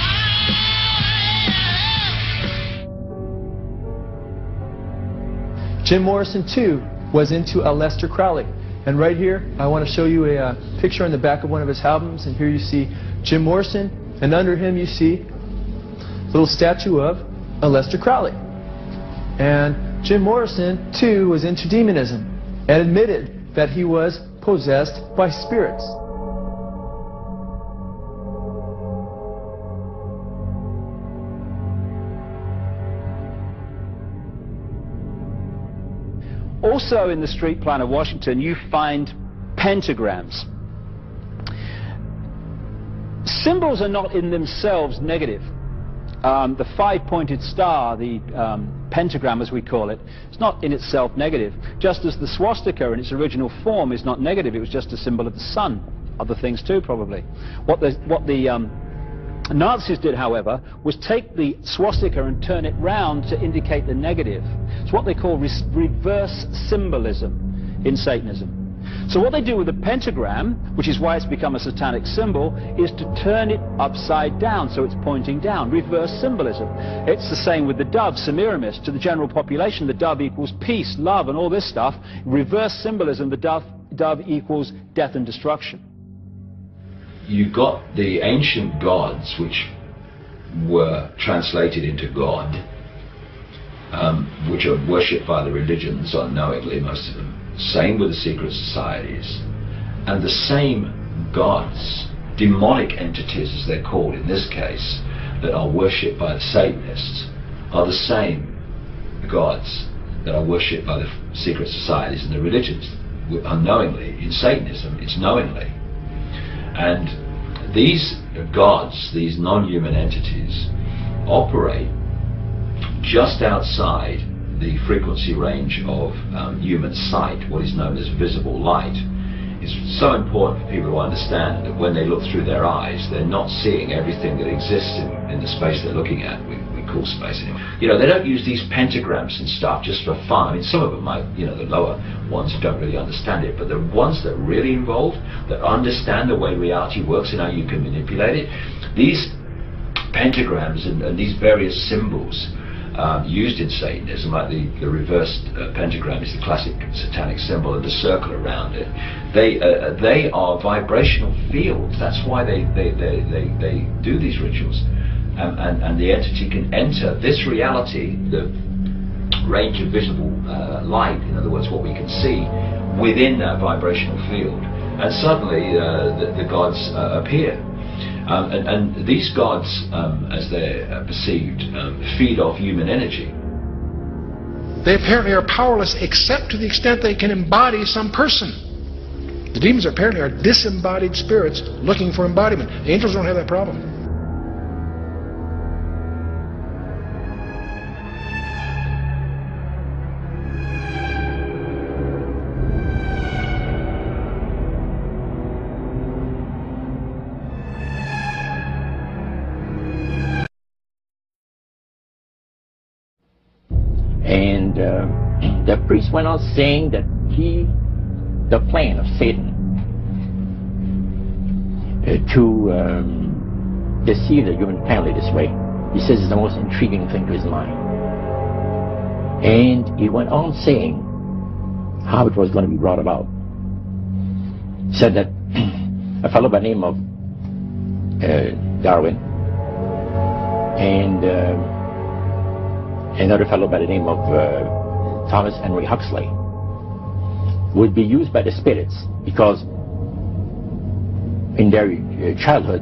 P: Jim Morrison, too, was into Aleister Crowley. And right here, I want to show you a picture on the back of one of his albums. And here you see Jim Morrison, and under him you see a little statue of Aleister Crowley. And Jim Morrison, too, was into demonism and admitted that he was possessed by spirits.
L: Also in the street plan of Washington, you find pentagrams. Symbols are not in themselves negative. The five-pointed star, the pentagram as we call it, it's not in itself negative. Just as the swastika in its original form is not negative, it was just a symbol of the sun. Other things too, probably. What the Nazis did, however, was take the swastika and turn it round to indicate the negative. It's what they call reverse symbolism in Satanism. So what they do with the pentagram, which is why it's become a satanic symbol, is to turn it upside down, so it's pointing down. Reverse symbolism. It's the same with the dove, Semiramis. To the general population, the dove equals peace, love, and all this stuff. Reverse symbolism, the dove equals death and destruction.
M: You've got the ancient gods, which were translated into God, which are worshipped by the religions unknowingly, most of them. Same with the secret societies. And the same gods, demonic entities as they're called in this case, that are worshipped by the Satanists, are the same gods that are worshipped by the secret societies and the religions. Unknowingly. In Satanism, it's knowingly. And these gods, these non-human entities, operate just outside the frequency range of human sight, what is known as visible light. It's so important for people to understand that when they look through their eyes, they're not seeing everything that exists in the space they're looking at. We call space anyway. You know, they don't use these pentagrams and stuff just for fun. I mean, some of them might, you know, the lower ones don't really understand it, but the ones that are really involved, that understand the way reality works and how you can manipulate it, these pentagrams and these various symbols used in Satanism, like the reversed pentagram is the classic satanic symbol, and the circle around it. They are vibrational fields. That's why they do these rituals, and the entity can enter this reality, the range of visible light. In other words, what we can see within that vibrational field, and suddenly the gods appear. And these gods, as they're perceived, feed off human energy.
G: They apparently are powerless except to the extent they can embody some person. The demons apparently are disembodied spirits looking for embodiment. The angels don't have that problem.
D: And the priest went on saying that the plan of Satan to deceive the human family this way, he says is the most intriguing thing to his mind. And he went on saying how it was going to be brought about. He said that a fellow by the name of Darwin and another fellow by the name of Thomas Henry Huxley would be used by the spirits because in their childhood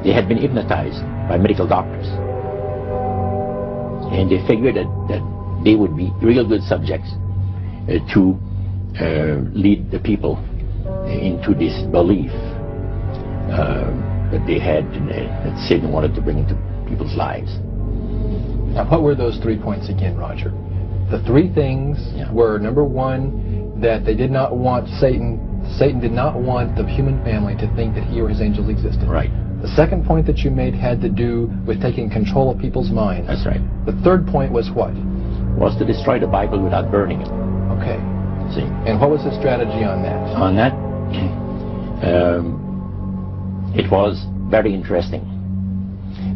D: they had been hypnotized by medical doctors, and they figured that they would be real good subjects to lead the people into this belief that they had, that Satan wanted to bring into people's lives.
S: Now, what were those 3 points again, Roger? The 3 things were, number 1, that they did not want Satan did not want the human family to think that he or his angels existed.
D: Right.
S: The second point that you made had to do with taking control of people's minds.
D: That's right.
S: The third point was what?
D: Was to destroy the Bible without burning it.
S: Okay.
D: See.
S: And what was the strategy on that?
D: On that, it was very interesting.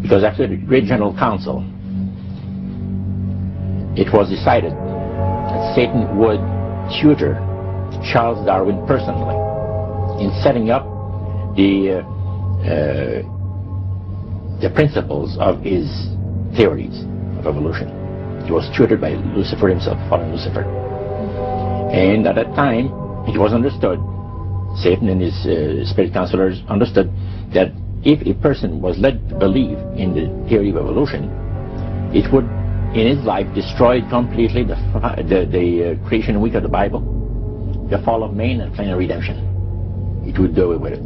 D: Because after the Great General Council, it was decided that Satan would tutor Charles Darwin personally in setting up the principles of his theories of evolution. He was tutored by Lucifer himself, fallen Lucifer. And at that time, it was understood, Satan and his spirit counselors understood, that if a person was led to believe in the theory of evolution, it would, in his life, destroy completely the creation week of the Bible, the fall of man, and plan of redemption. It would do away with it.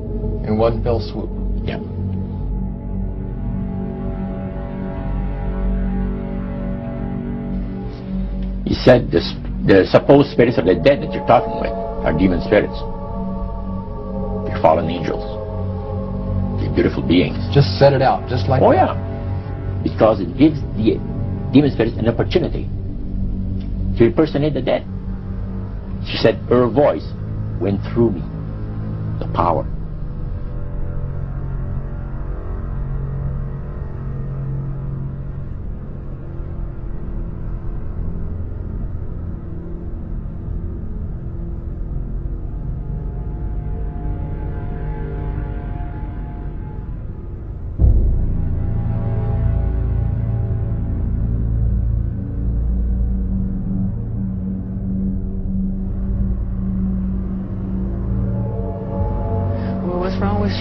S: In one fell swoop.
D: Yeah. He said the supposed spirits of the dead that you're talking with are demon spirits. They're fallen angels. They're beautiful beings.
S: Just set it out, just like
D: that. Oh
S: that.
D: Yeah. Because it gives the demon spirits an opportunity to impersonate the dead. She said her voice went through me. The power.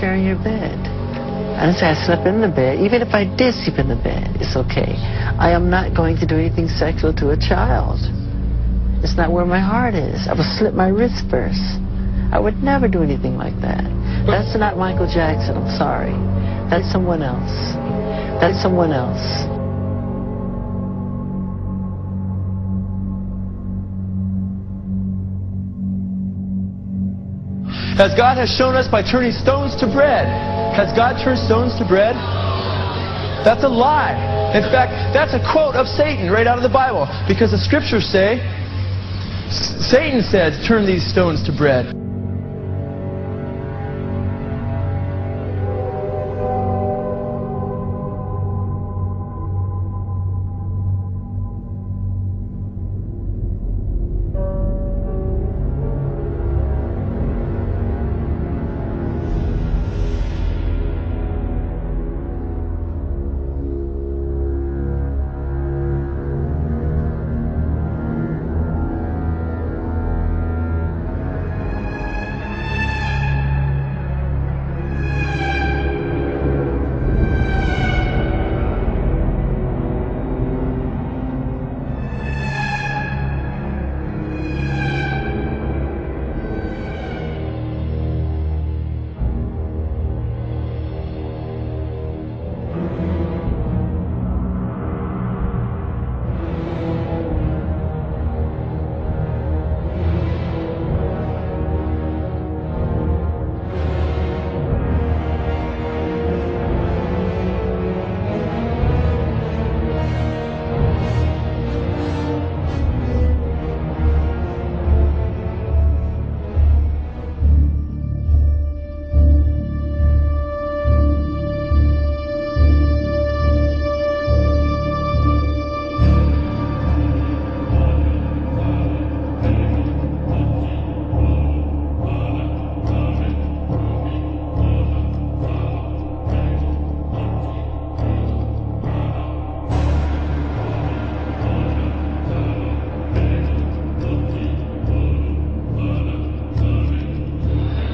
A: Sharing your bed. I didn't say I slept in the bed. Even if I did sleep in the bed, it's okay. I am not going to do anything sexual to a child. It's not where my heart is. I would slit my wrist first. I would never do anything like that. That's not Michael Jackson. I'm sorry. That's someone else. That's someone else.
P: As God has shown us by turning stones to bread. Has God turned stones to bread? That's a lie. In fact, that's a quote of Satan right out of the Bible. Because the scriptures say, Satan says, turn these stones to bread.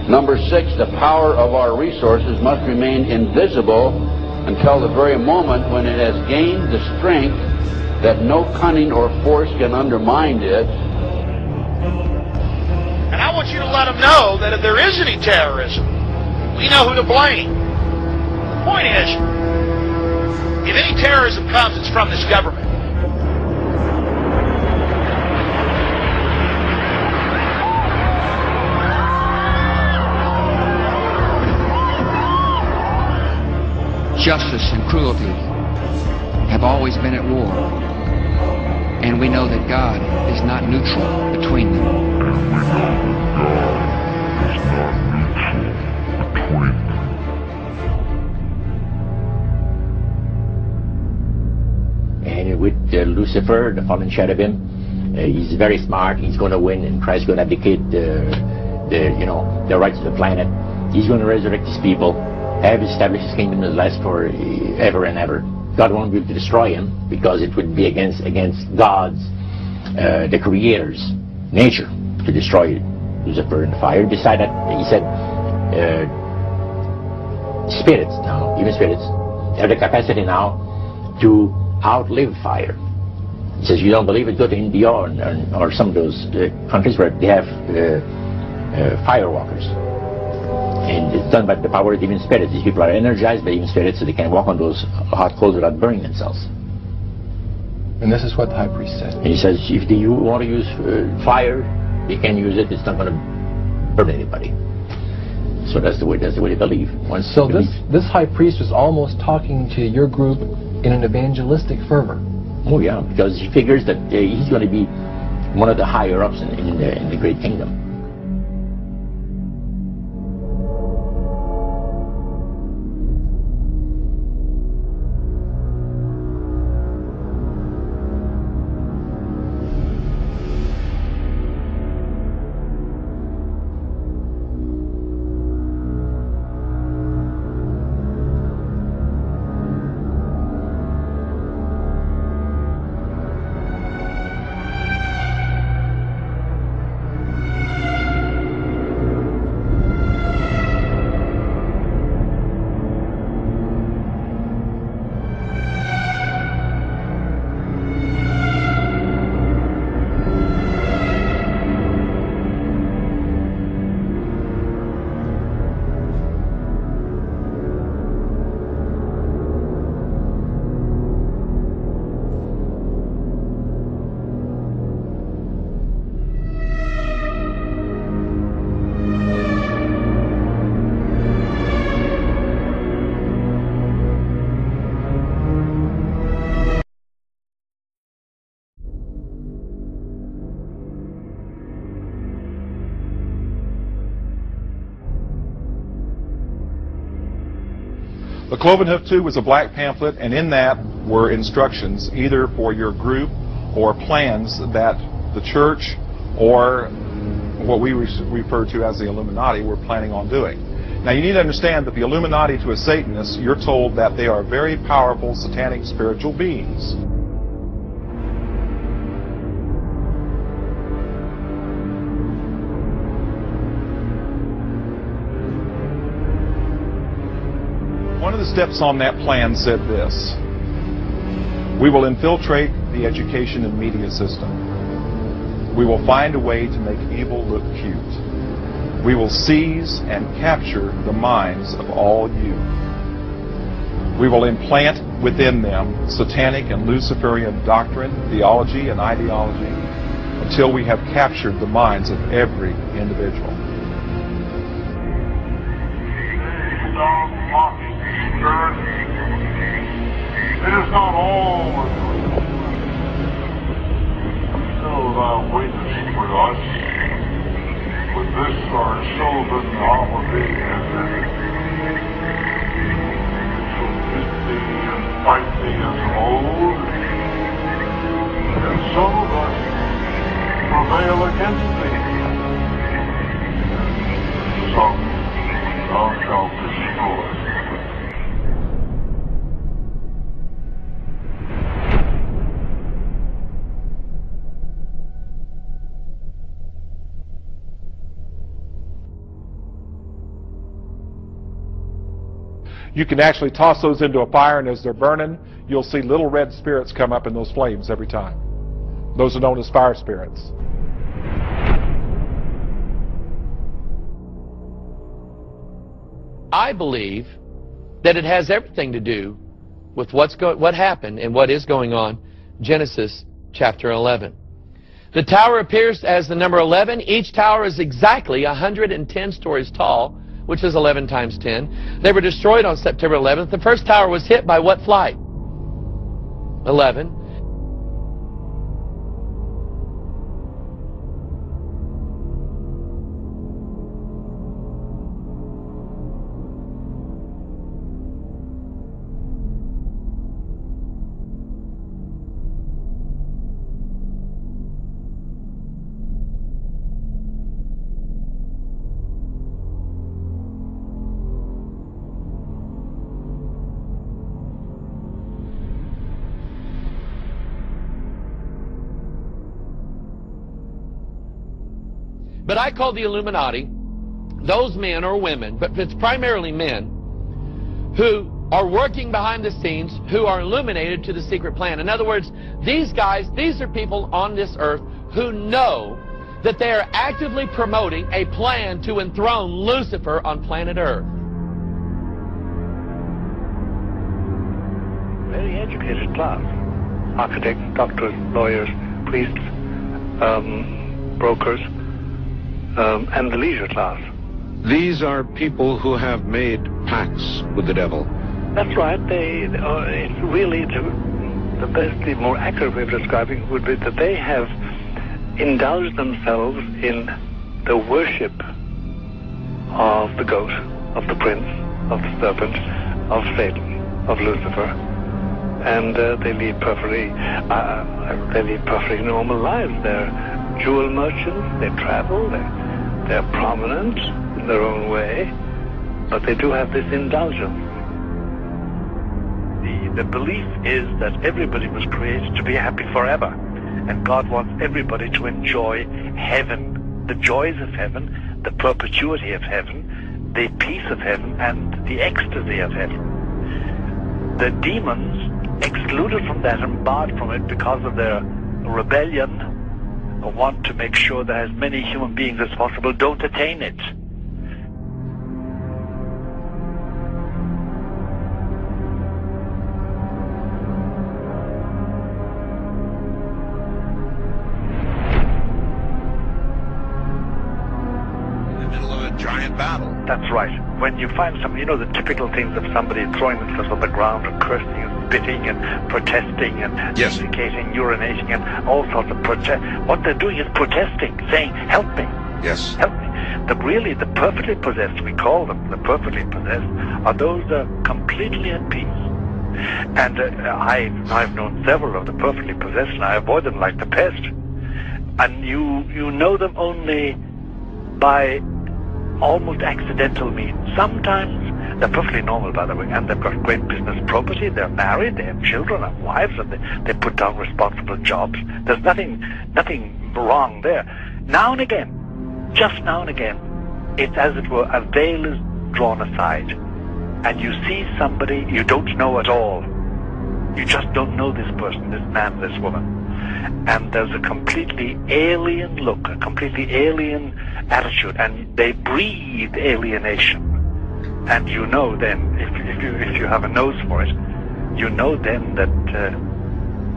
T: Number 6, the power of our resources must remain invisible until the very moment when it has gained the strength that no cunning or force can undermine it.
U: And I want you to let them know that if there is any terrorism, we know who to blame. The point is, if any terrorism comes, it's from this government.
O: Justice and cruelty have always been at war, and we know that God is not neutral between them.
D: And with Lucifer, the fallen cherubim, he's very smart, he's going to win, and Christ's going to abdicate the rights of the planet. He's going to resurrect his people, have established his kingdom that lasts for ever and ever. God won't be able to destroy him because it would be against God's, the Creator's nature to destroy Lucifer in the fire. He decided, he said, spirits now, even spirits, have the capacity now to outlive fire. He says, you don't believe it, go to India or some of those countries where they have firewalkers. And it's done by the power of demon spirits. These people are energized by demon spirits, so they can walk on those hot coals without burning themselves.
S: And this is what the high priest said.
D: And he says, if you want to use fire, you can use it. It's not going to burn anybody. So that's the way they believe.
S: So this high priest was almost talking to your group in an evangelistic fervor.
D: Oh yeah, because he figures that he's going to be one of the higher ups in the great kingdom.
C: The Cloven Hoof 2 was a black pamphlet, and in that were instructions either for your group or plans that the church or what we refer to as the Illuminati were planning on doing. Now you need to understand that the Illuminati, to a Satanist, you're told that they are very powerful satanic spiritual beings. One of the steps on that plan said this: we will infiltrate the education and media system. We will find a way to make evil look cute. We will seize and capture the minds of all youth. We will implant within them satanic and Luciferian doctrine, theology, and ideology until we have captured the minds of every individual.
B: It is not all still thou waitest for us, with this our chosen holiday ended. Shall beat thee and fight thee as of old, and some of us prevail against thee, and some thou shalt destroy.
C: You can actually toss those into a fire, and as they're burning, you'll see little red spirits come up in those flames every time. Those are known as fire spirits.
J: I believe that it has everything to do with what happened and what is going on. Genesis chapter 11. The tower appears as the number 11. Each tower is exactly 110 stories tall, which is 11 times 10. They were destroyed on September 11th. The first tower was hit by what flight? 11. But I call the Illuminati those men or women, but it's primarily men, who are working behind the scenes, who are illuminated to the secret plan. In other words, these guys, these are people on this earth who know that they are actively promoting a plan to enthrone Lucifer on planet Earth.
H: Very educated class. Architects, doctors, lawyers, priests, brokers, and the leisure class.
Q: These are people who have made pacts with the devil.
H: That's right. It's really the best, the more accurate way of describing it would be that they have indulged themselves in the worship of the goat, of the prince, of the serpent, of Satan, of Lucifer, and they lead perfectly normal lives. They're jewel merchants. They travel. They're prominent in their own way, but they do have this indulgence.
V: The belief is that everybody was created to be happy forever, and God wants everybody to enjoy heaven, the joys of heaven, the perpetuity of heaven, the peace of heaven, and the ecstasy of heaven. The demons, excluded from that and barred from it because of their rebellion, want to make sure that as many human beings as possible don't attain it.
U: Giant battle.
V: That's right. When you find somebody, you know, the typical things of somebody throwing themselves on the ground and cursing and spitting and protesting and defecating, urinating and all sorts of protest. What they're doing is protesting, saying, help me.
U: Yes.
V: Help me. The perfectly possessed, we call them the perfectly possessed, are those that are completely at peace. And I've known several of the perfectly possessed, and I avoid them like the pest. And you know them only by almost accidental means. Sometimes they're perfectly normal, by the way, and they've got great business property, they're married, they have children and wives, and they put down responsible jobs. There's nothing wrong there. Now and again, just now and again, it's as it were, a veil is drawn aside, and you see somebody you don't know at all. You just don't know this person, this man, this woman. And there's a completely alien look, a completely alien attitude, and they breathe alienation. And you know then, if you have a nose for it, you know then that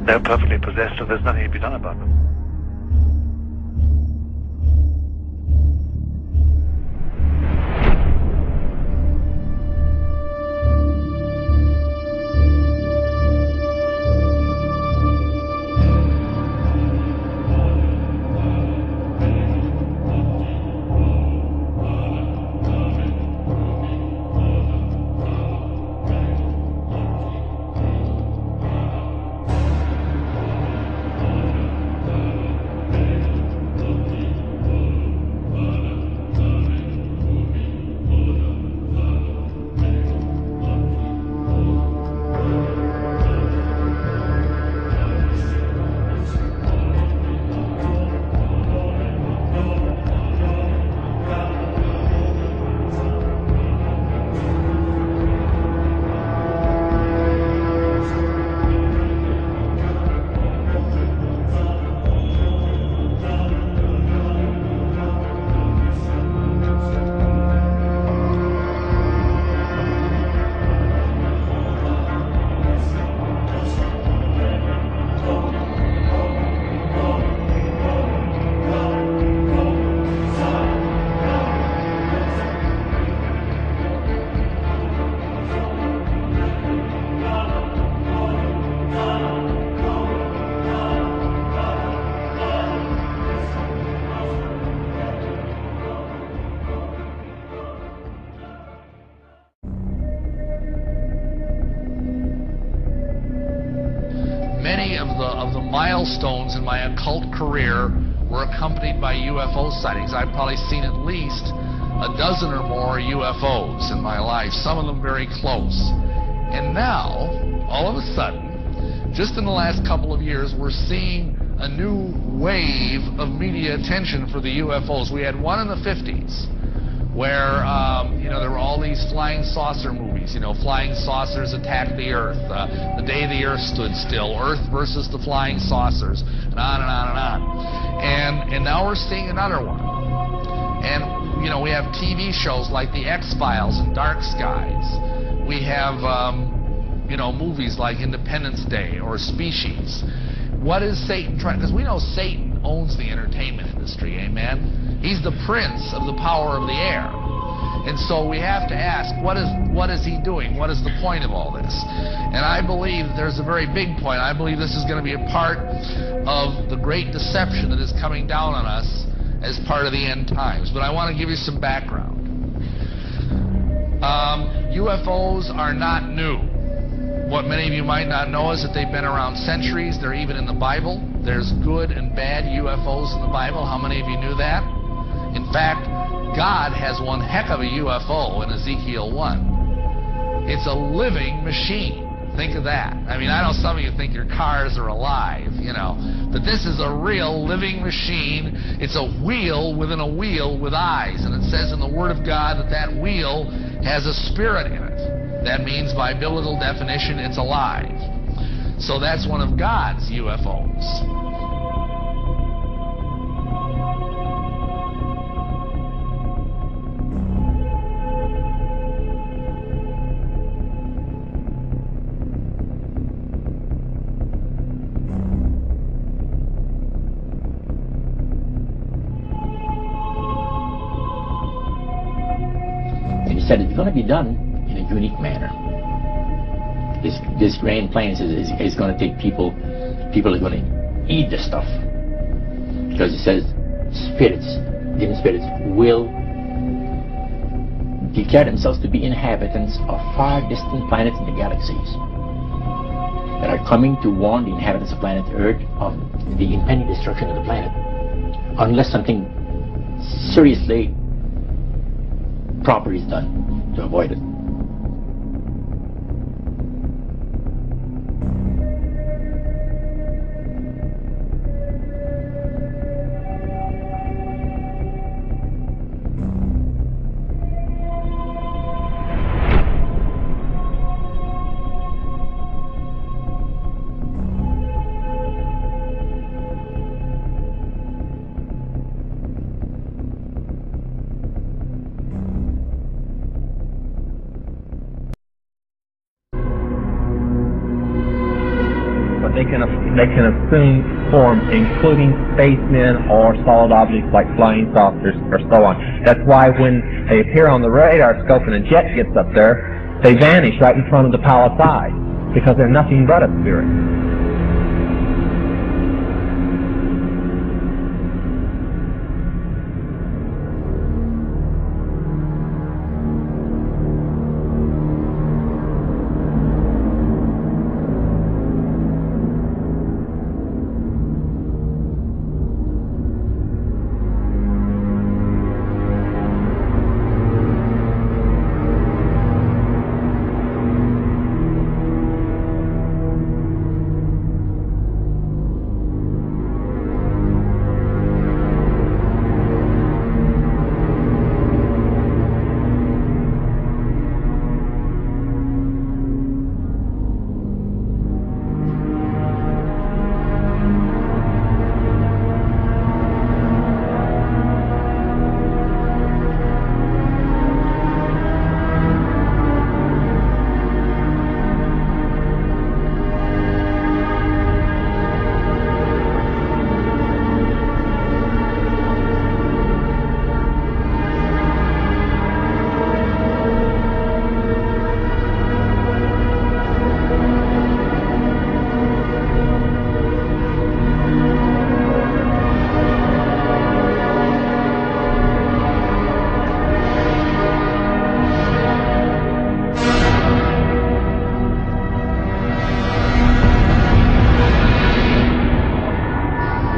V: they're perfectly possessed and there's nothing to be done about them.
F: Milestones in my occult career were accompanied by UFO sightings. I've probably seen at least a dozen or more UFOs in my life, some of them very close. And now, all of a sudden, just in the last couple of years, we're seeing a new wave of media attention for the UFOs. We had one in the 50s where, there were all these flying saucer movies, flying saucers attack the Earth, the day the Earth stood still, Earth versus the flying saucers, and on and on and on. And now we're seeing another one. And, we have TV shows like The X-Files and Dark Skies. We have, movies like Independence Day or Species. What is Satan trying? Because we know Satan owns the entertainment industry, amen? He's the prince of the power of the air. And so we have to ask, what is he doing? What is the point of all this? And I believe there's a very big point. I believe this is going to be a part of the great deception that is coming down on us as part of the end times. But I want to give you some background. UFOs are not new. What many of you might not know is that they've been around centuries. They're even in the Bible. There's good and bad UFOs in the Bible. How many of you knew that? In fact, God has one heck of a UFO in Ezekiel 1. It's a living machine. Think of that. I mean, I know some of you think your cars are alive, but this is a real living machine. It's a wheel within a wheel with eyes, and it says in the Word of God that that wheel has a spirit in it. That means, by biblical definition, it's alive. So that's one of God's UFOs.
D: And he said it's going to be done in a unique manner. This grand plan is going to take people are going to eat this stuff. Because it says demon spirits will declare themselves to be inhabitants of far distant planets in the galaxies that are coming to warn the inhabitants of planet Earth of the impending destruction of the planet unless something seriously proper is done to avoid it.
I: They can assume forms, including spacemen or solid objects like flying saucers or so on. That's why when they appear on the radar scope and a jet gets up there, they vanish right in front of the palace eye, because they're nothing but a spirit.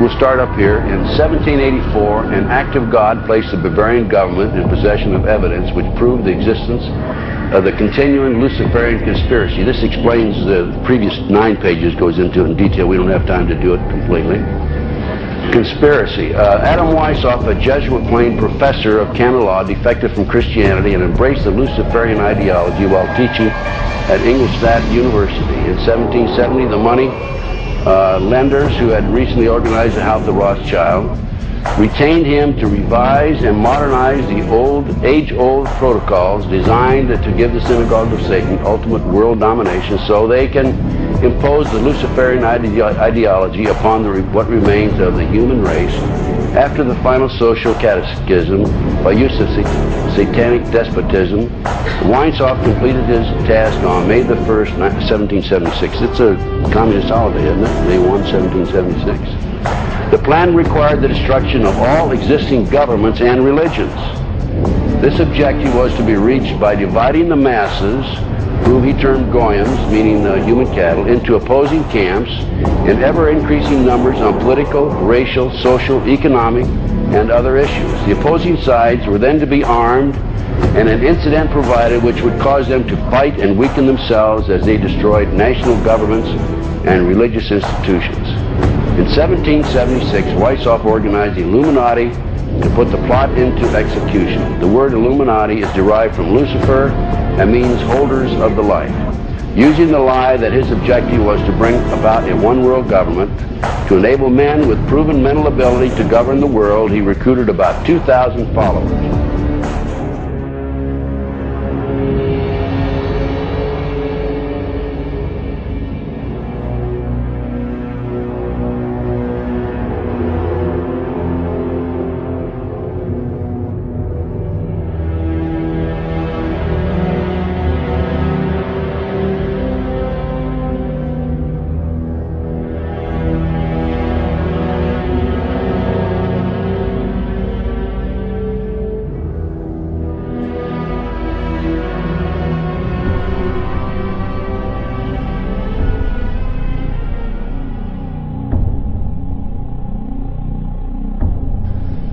T: We'll start up here. In 1784, an act of God placed the Bavarian government in possession of evidence which proved the existence the continuing Luciferian conspiracy. This explains the previous 9 pages, goes into it in detail. We don't have time to do it completely. Conspiracy. Adam Weishaupt, a Jesuit-trained professor of canon law, defected from Christianity and embraced the Luciferian ideology while teaching at Ingolstadt University. In 1770, the money lenders who had recently organized the House of Rothschild retained him to revise and modernize the age-old protocols designed to give the synagogue of Satan ultimate world domination so they can impose the Luciferian ideology upon what remains of the human race after the final social cataclysm by use of satanic despotism. Weishaupt completed his task on May the 1st, 1776. It's a communist holiday, isn't it? May 1, 1776. The plan required the destruction of all existing governments and religions. This objective was to be reached by dividing the masses, whom he termed goyim, meaning human cattle, into opposing camps in ever-increasing numbers on political, racial, social, economic, and other issues. The opposing sides were then to be armed, and an incident provided which would cause them to fight and weaken themselves as they destroyed national governments and religious institutions. In 1776, Weishaupt organized the Illuminati to put the plot into execution. The word Illuminati is derived from Lucifer and means holders of the light. Using the lie that his objective was to bring about a one-world government, to enable men with proven mental ability to govern the world, he recruited about 2,000 followers.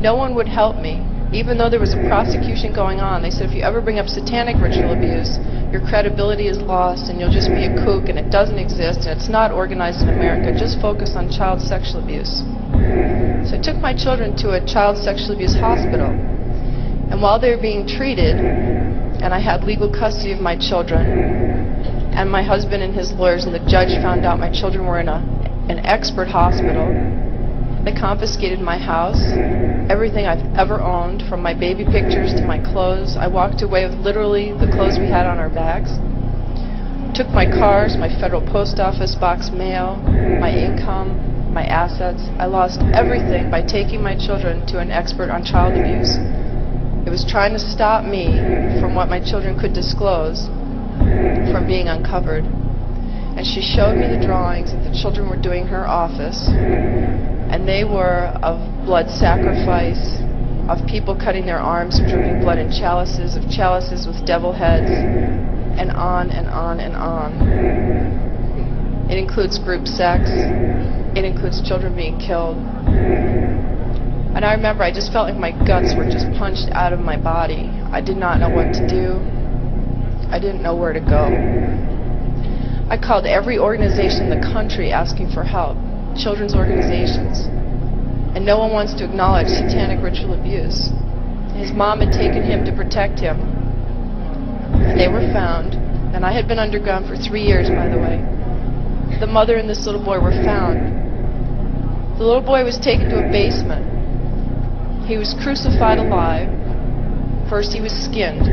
K: No one would help me. Even though there was a prosecution going on, they said if you ever bring up satanic ritual abuse, your credibility is lost and you'll just be a kook and it doesn't exist and it's not organized in America. Just focus on child sexual abuse. So I took my children to a child sexual abuse hospital. And while they were being treated, and I had legal custody of my children, and my husband and his lawyers and the judge found out my children were in an expert hospital, they confiscated my house, everything I've ever owned, from my baby pictures to my clothes. I walked away with literally the clothes we had on our backs. Took my cars, my federal post office box mail, my income, my assets. I lost everything by taking my children to an expert on child abuse. It was trying to stop me from what my children could disclose from being uncovered. And she showed me the drawings that the children were doing in her office. And they were of blood sacrifice, of people cutting their arms and dripping blood in chalices, of chalices with devil heads, and on and on and on. It includes group sex. It includes children being killed. And I remember I just felt like my guts were just punched out of my body. I did not know what to do. I didn't know where to go. I called every organization in the country asking for help. Children's organizations, and no one wants to acknowledge satanic ritual abuse. His mom had taken him to protect him, and they were found, and I had been underground for 3 years, by the way. The mother and this little boy were found. The little boy was taken to a basement. He was crucified alive. First he was skinned.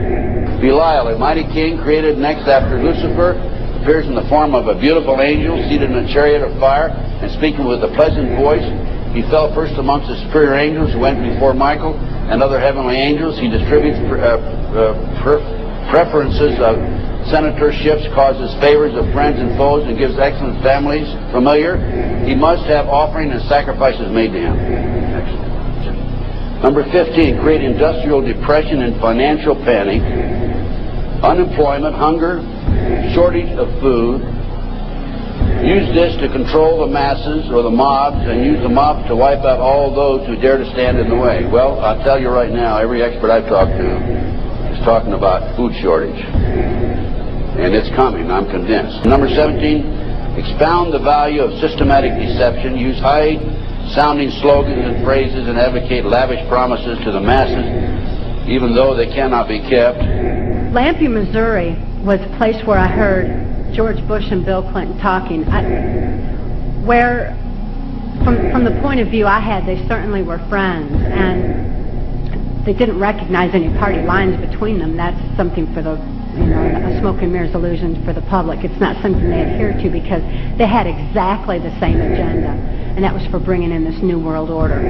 T: Belial, a mighty king created next after Lucifer, appears in the form of a beautiful angel seated in a chariot of fire and speaking with a pleasant voice. He fell first amongst the superior angels who went before Michael and other heavenly angels. He distributes preferences of senatorships, causes favors of friends and foes, and gives excellent families familiar. He must have offering and sacrifices made to him. Excellent. Number 15, create industrial depression and financial panic, unemployment, hunger, shortage of food. Use this to control the masses or the mobs, and use the mob to wipe out all those who dare to stand in the way. Well, I'll tell you right now, every expert I've talked to is talking about food shortage. And it's coming, I'm convinced. Number 17, expound the value of systematic deception. Use high-sounding slogans and phrases and advocate lavish promises to the masses, even though they cannot be kept.
E: Lampe, Missouri was a place where I heard George Bush and Bill Clinton talking. From the point of view I had, they certainly were friends, and they didn't recognize any party lines between them. That's something for the, a smoke and mirrors illusion for the public. It's not something they adhere to because they had exactly the same agenda, and that was for bringing in this new world order.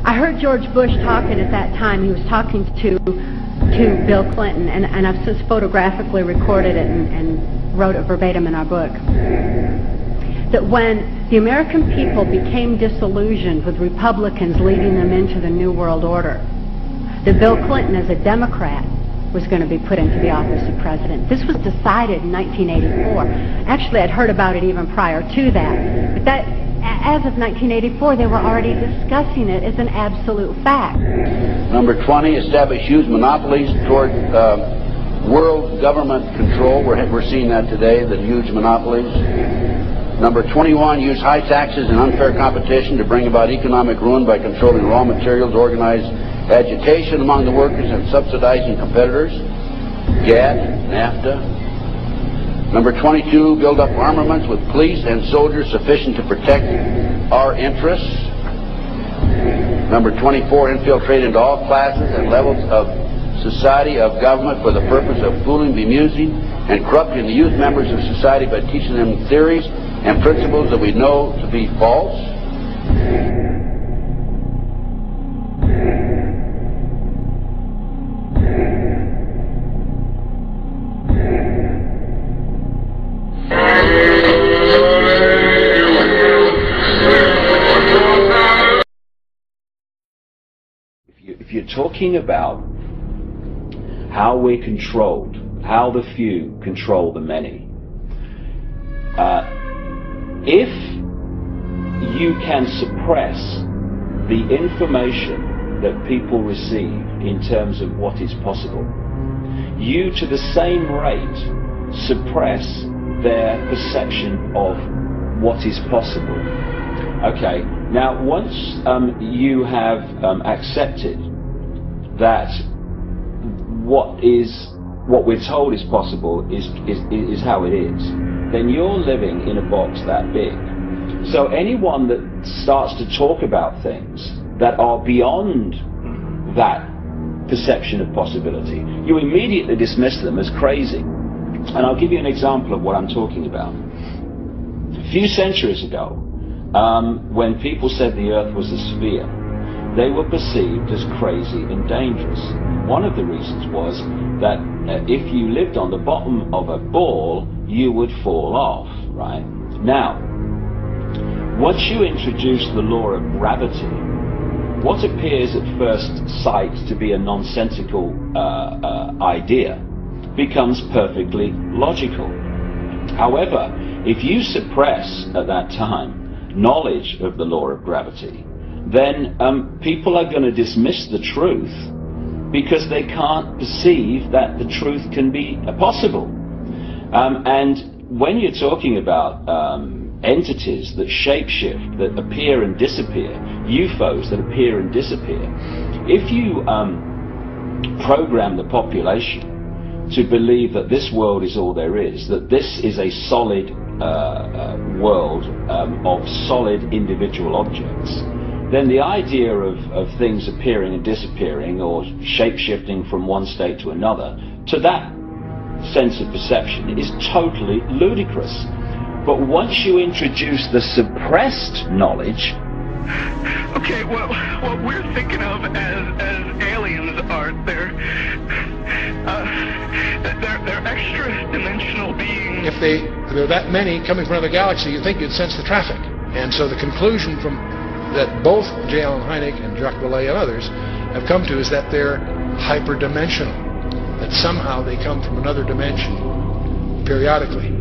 E: I heard George Bush talking at that time. He was talking to Bill Clinton, and I've since photographically recorded it and wrote it verbatim in our book, that when the American people became disillusioned with Republicans leading them into the New World Order, that Bill Clinton, as a Democrat, was going to be put into the office of president. This was decided in 1984. Actually, I'd heard about it even prior to that. But that, as of 1984, they were already discussing it as an absolute fact.
T: Number 20, establish huge monopolies toward world government control. We're seeing that today, the huge monopolies. Number 21, use high taxes and unfair competition to bring about economic ruin by controlling raw materials, organize agitation among the workers, and subsidizing competitors. GATT, NAFTA. Number 22, build up armaments with police and soldiers sufficient to protect our interests. Number 24, infiltrate into all classes and levels of society, of government, for the purpose of fooling, bemusing, and corrupting the youth members of society by teaching them theories and principles that we know to be false.
M: If you're talking about how we're controlled, how the few control the many, if you can suppress the information that people receive in terms of what is possible, you to the same rate suppress their perception of what is possible. Okay, now once you have accepted that what we're told is possible is how it is, then you're living in a box that big. So anyone that starts to talk about things that are beyond that perception of possibility, you immediately dismiss them as crazy. And I'll give you an example of what I'm talking about. A few centuries ago, when people said the Earth was a sphere, they were perceived as crazy and dangerous. One of the reasons was that if you lived on the bottom of a ball, you would fall off, right? Now, once you introduce the law of gravity, what appears at first sight to be a nonsensical idea becomes perfectly logical. However, if you suppress at that time knowledge of the law of gravity, then people are going to dismiss the truth because they can't perceive that the truth can be possible. And when you're talking about entities that shapeshift, that appear and disappear, UFOs that appear and disappear, if you program the population to believe that this world is all there is, that this is a solid world of solid individual objects, then the idea of things appearing and disappearing or shape-shifting from one state to another, to that sense of perception, is totally ludicrous. But once you introduce the suppressed knowledge...
N: Okay, well, what we're thinking of as aliens are, they're extra-dimensional beings.
G: If there are that many coming from another galaxy, you'd think you'd sense the traffic. And so the conclusion that both J. Allen Hynek and Jacques Vallée and others have come to is that they're hyperdimensional, that somehow they come from another dimension periodically.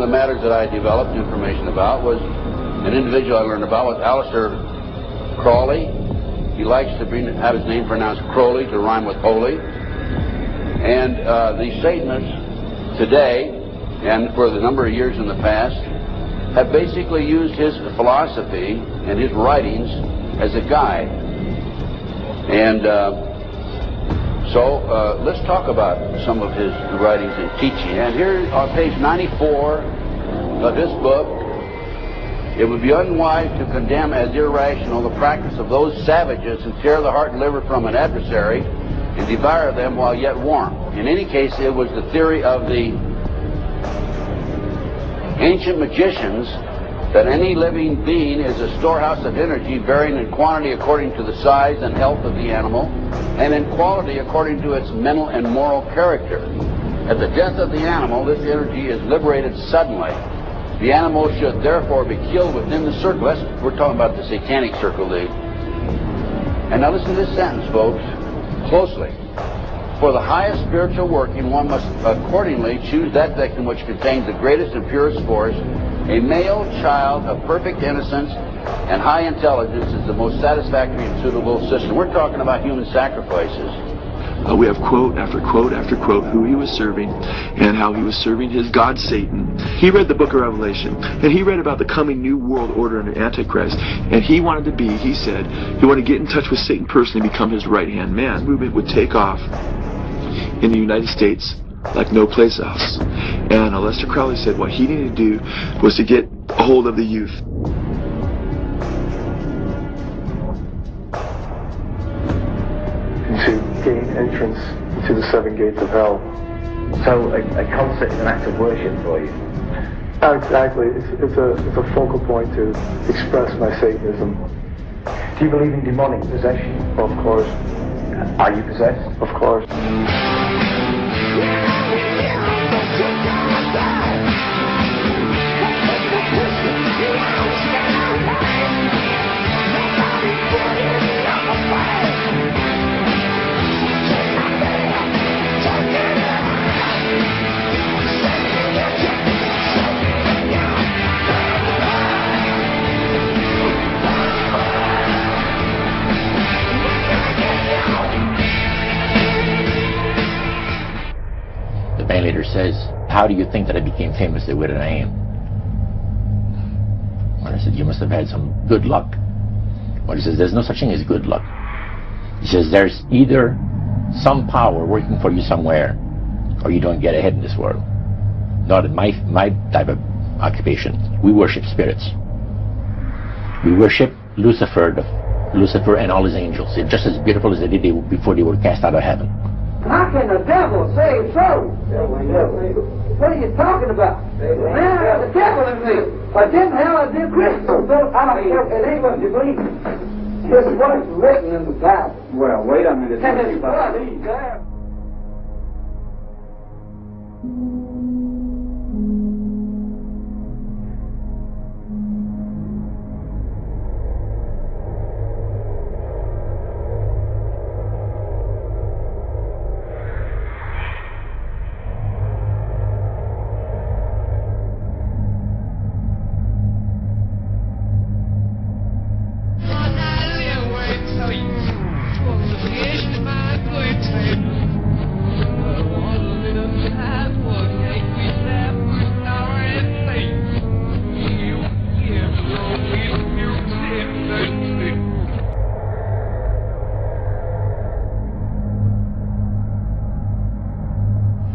T: the matters that I developed information about was an individual I learned about was Aleister Crowley. He likes to have his name pronounced Crowley to rhyme with holy. And the Satanists today, and for the number of years in the past, have basically used his philosophy and his writings as a guide. And so let's talk about some of his writings and teaching. And here on page 94 of this book, it would be unwise to condemn as irrational the practice of those savages who tear the heart and liver from an adversary and devour them while yet warm. In any case, it was the theory of the ancient magicians that any living being is a storehouse of energy varying in quantity according to the size and health of the animal and in quality according to its mental and moral character. At the death of the animal, this energy is liberated suddenly. The animal should therefore be killed within the circle. We're talking about the satanic circle. And now listen to this sentence, folks, closely. For the highest spiritual working, one must accordingly choose that victim which contains the greatest and purest force. A male child of perfect innocence and high intelligence is the most satisfactory and suitable system. We're talking about human sacrifices.
L: We have quote after quote after quote who he was serving and how he was serving his god Satan. He read the book of Revelation and he read about the coming new world order under Antichrist, and he wanted to be, he said, he wanted to get in touch with Satan personally and become his right-hand man. The movement would take off in the United States like no place else. And Aleister Crowley said what he needed to do was to get a hold of the youth.
R: To gain entrance to the seven gates of hell.
I: So a concert is an act of worship for you?
R: Exactly. It's a focal point to express my Satanism.
I: Do you believe in demonic possession?
R: Of course.
I: Are you possessed?
R: Of course.
D: The band leader says, how do you think that I became famous the way that I am? Well, I said, you must have had some good luck. Well, he says, there's no such thing as good luck. He says, there's either some power working for you somewhere, or you don't get ahead in this world. Not in my type of occupation. We worship spirits. We worship Lucifer and all his angels. They're just as beautiful as they did before they were cast out of heaven.
W: How can the devil save souls? What are you talking about? Man, the devil in me. I didn't hell, I did Christian. I don't care. It ain't what you believe. It's what's written in the Bible.
R: Well, wait a minute.
W: And it's what he's there.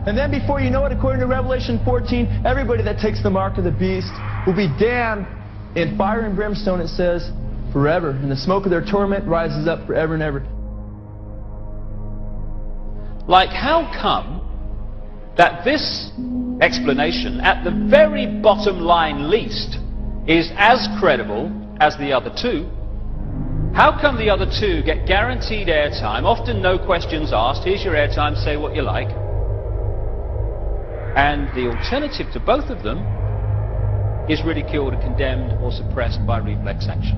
P: And then before you know it, according to Revelation 14, everybody that takes the mark of the beast will be damned in fire and brimstone, it says, forever. And the smoke of their torment rises up forever and ever.
X: Like, how come that this explanation, at the very bottom line least, is as credible as the other two? How come the other two get guaranteed airtime, often no questions asked, here's your airtime, say what you like? And the alternative to both of them is ridiculed, condemned, or suppressed by reflex action.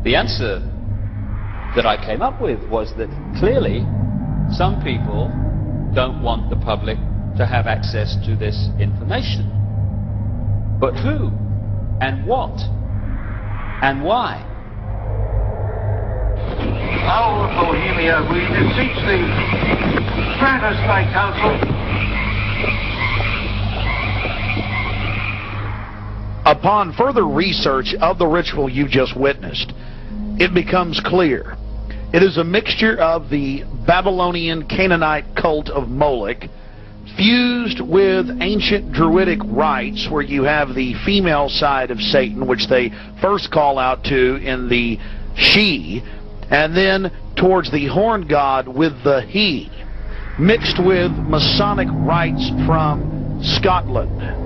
X: The answer that I came up with was that clearly some people don't want the public to have access to this information. But who? And what? And why?
W: Our Bohemia, we beseech thee, grant us thy counsel.
U: Upon further research of the ritual you just witnessed, it becomes clear. It is a mixture of the Babylonian Canaanite cult of Moloch fused with ancient Druidic rites where you have the female side of Satan, which they first call out to in the she, and then towards the horn god with the he, mixed with Masonic rites from Scotland.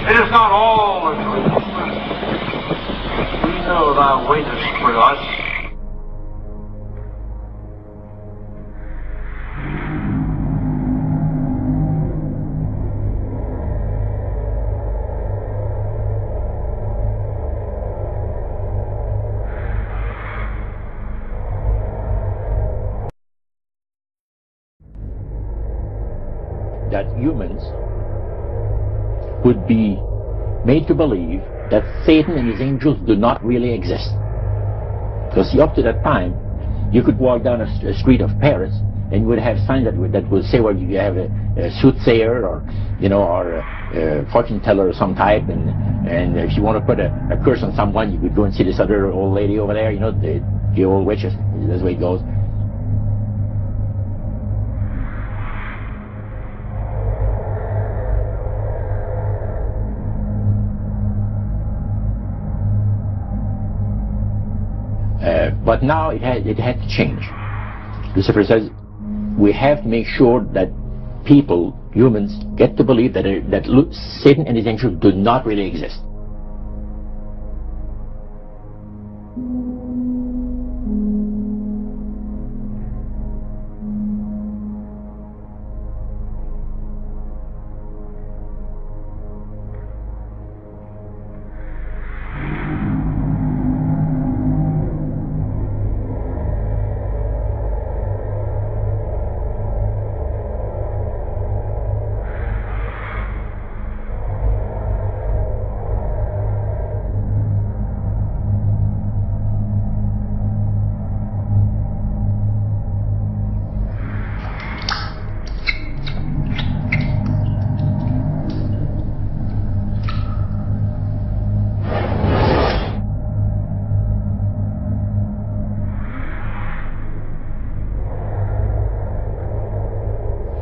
W: It is not all the truth. We know thou waitest for us.
D: That humans would be made to believe that Satan and his angels do not really exist. Because see, up to that time, you could walk down a street of Paris and you would have signs that would say, well, you have a soothsayer or, or a fortune teller of some type, and if you want to put a curse on someone, you could go and see this other old lady over there, the old witches. That's the way it goes. But now it had to change. Lucifer says we have to make sure that people, humans, get to believe that Satan and his angels do not really exist.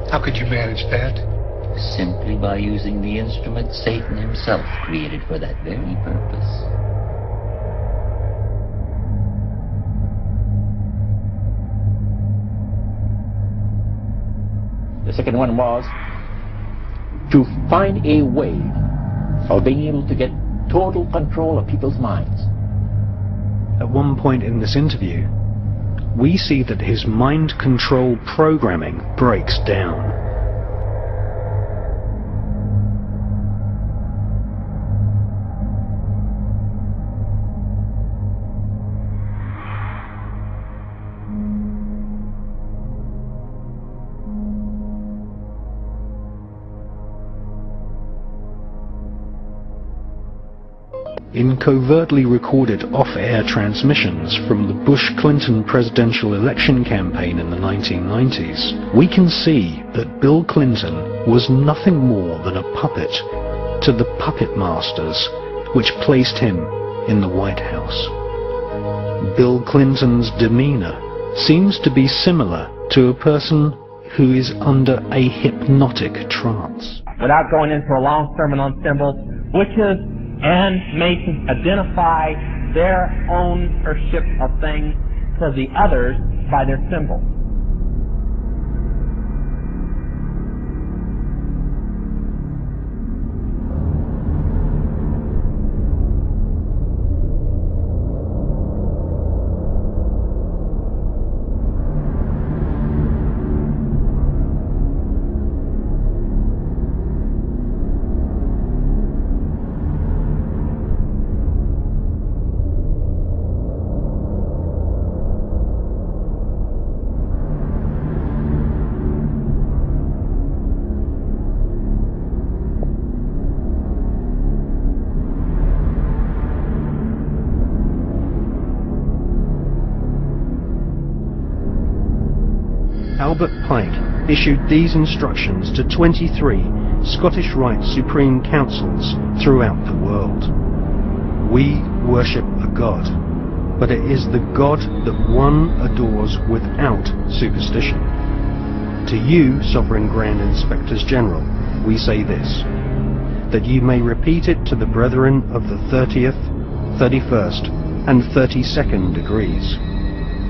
G: How could you manage that?
A: Simply by using the instrument Satan himself created for that very purpose.
D: The second one was to find a way of being able to get total control of people's minds.
B: At one point in this interview, we see that his mind control programming breaks down. In covertly recorded off-air transmissions from the Bush-Clinton presidential election campaign in the 1990s, we can see that Bill Clinton was nothing more than a puppet to the puppet masters which placed him in the White House. Bill Clinton's demeanor seems to be similar to a person who is under a hypnotic trance.
I: Without going into a long sermon on symbols, witches and Masons identify their ownership of things to the others by their symbol.
B: Albert Pike issued these instructions to 23 Scottish Rite Supreme Councils throughout the world. We worship a God, but it is the God that one adores without superstition. To you, Sovereign Grand Inspectors General, we say this, that you may repeat it to the brethren of the 30th, 31st, and 32nd degrees.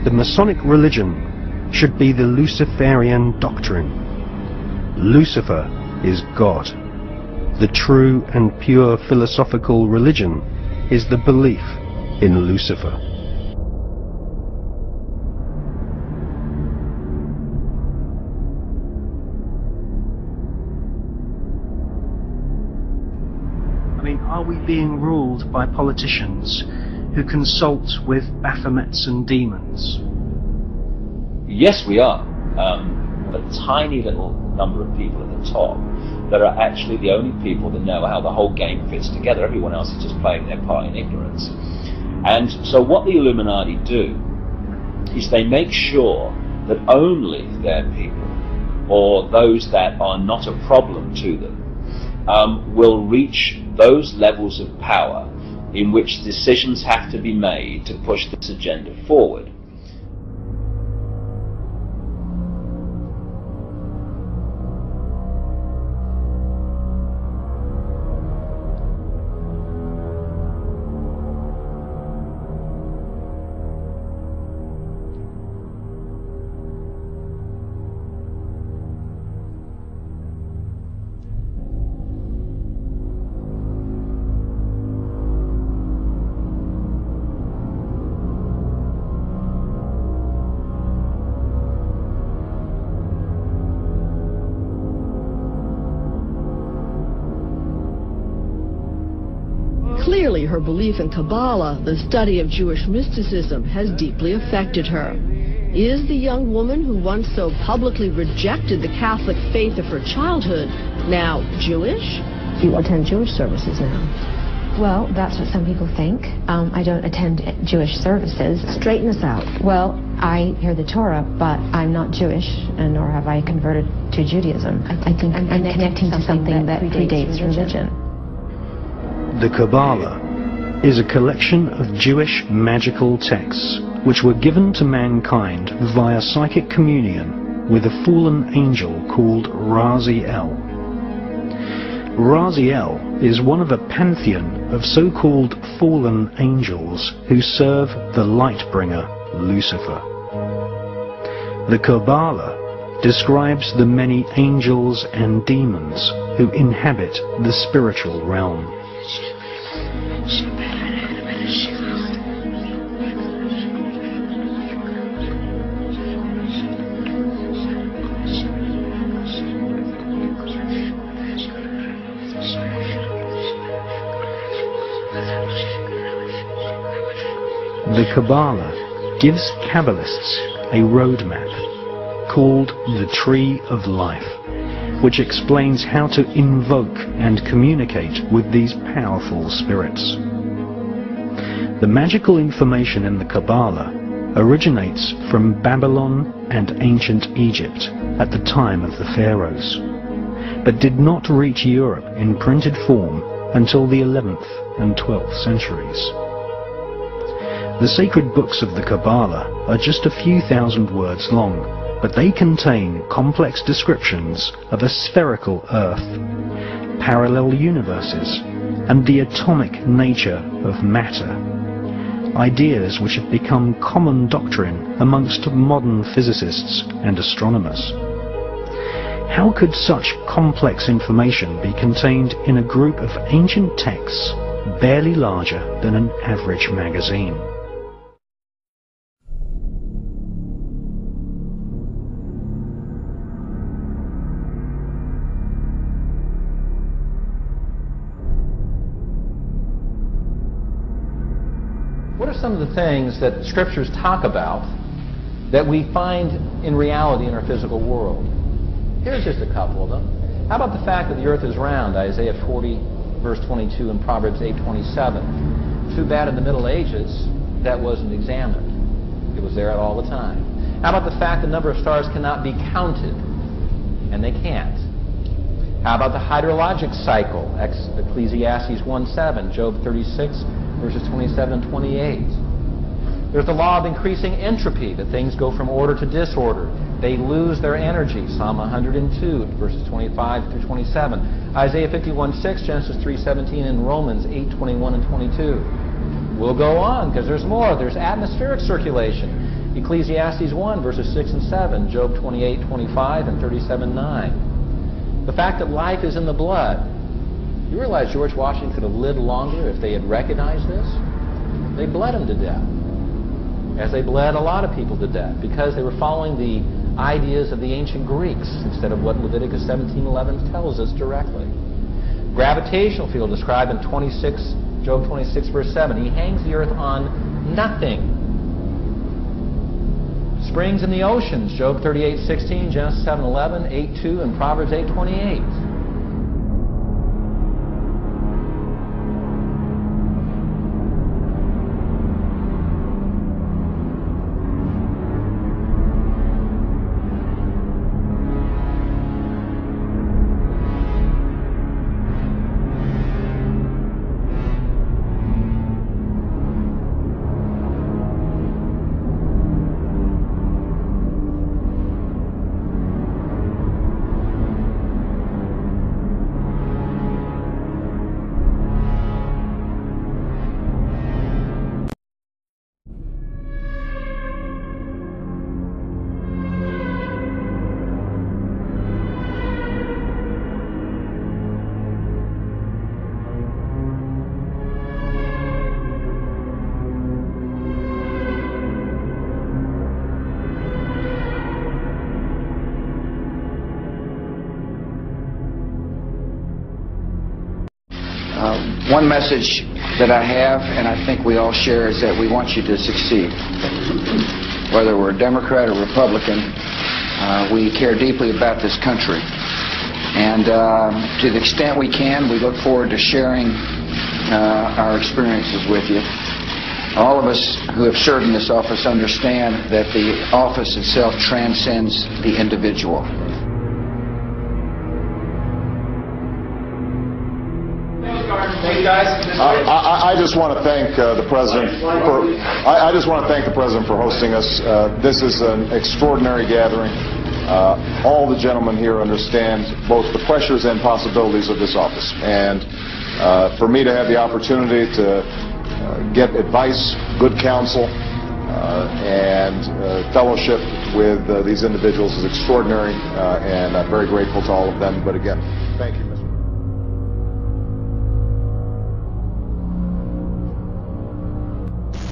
B: The Masonic religion should be the Luciferian doctrine. Lucifer is God. The true and pure philosophical religion is the belief in Lucifer. Are we being ruled by politicians who consult with Baphomets and demons?
X: Yes, we are. A tiny little number of people at the top that are actually the only people that know how the whole game fits together. Everyone else is just playing their part in ignorance. And so what the Illuminati do is they make sure that only their people, or those that are not a problem to them, will reach those levels of power in which decisions have to be made to push this agenda forward.
C: Clearly, her belief in Kabbalah, the study of Jewish mysticism, has deeply affected her. Is the young woman who once so publicly rejected the Catholic faith of her childhood now Jewish? You attend Jewish services now.
J: Well, that's what some people think. I don't attend Jewish services.
C: Straighten us out.
J: Well, I hear the Torah, but I'm not Jewish, and nor have I converted to Judaism. I think I'm connecting to something that predates religion.
B: The Kabbalah is a collection of Jewish magical texts which were given to mankind via psychic communion with a fallen angel called Raziel. Raziel is one of a pantheon of so-called fallen angels who serve the light-bringer Lucifer. The Kabbalah describes the many angels and demons who inhabit the spiritual realm. The Kabbalah gives Kabbalists a roadmap called the Tree of Life, which explains how to invoke and communicate with these powerful spirits. The magical information in the Kabbalah originates from Babylon and ancient Egypt at the time of the pharaohs, but did not reach Europe in printed form until the 11th and 12th centuries. The sacred books of the Kabbalah are just a few thousand words long, but they contain complex descriptions of a spherical Earth, parallel universes, and the atomic nature of matter, ideas which have become common doctrine amongst modern physicists and astronomers. How could such complex information be contained in a group of ancient texts barely larger than an average magazine?
I: What are some of the things that scriptures talk about that we find in reality in our physical world? Here's just a couple of them. How about the fact that the earth is round, Isaiah 40, verse 22, and Proverbs 8:27. Too bad in the Middle Ages that wasn't examined. It was there all the time. How about the fact the number of stars cannot be counted? And they can't. How about the hydrologic cycle? Ecclesiastes 1:7, Job 36, verses 27 and 28. There's the law of increasing entropy, that things go from order to disorder. They lose their energy, Psalm 102, verses 25 through 27. Isaiah 51:6, Genesis 3:17, and Romans 8:21 and 22. We'll go on, because there's more. There's atmospheric circulation. Ecclesiastes 1, verses 6 and 7, Job 28:25, and 37:9. The fact that life is in the blood. You realize George Washington could have lived longer if they had recognized this? They bled him to death, as they bled a lot of people to death, because they were following the ideas of the ancient Greeks instead of what Leviticus 17:11 tells us directly. Gravitational field described in Job 26, verse 7. He hangs the earth on nothing. Springs in the oceans, Job 38:16, Genesis 7:11, 8:2, and Proverbs 8:28.
H: One message that I have, and I think we all share, is that we want you to succeed. Whether we're Democrat or Republican, we care deeply about this country. And to the extent we can, we look forward to sharing our experiences with you. All of us who have served in this office understand that the office itself transcends the individual.
O: I just want to thank the president for. I just want to thank the president for hosting us. This is an extraordinary gathering. All the gentlemen here understand both the pressures and possibilities of this office, and for me to have the opportunity to get advice, good counsel, and fellowship with these individuals is extraordinary, and I'm very grateful to all of them. But again, thank you.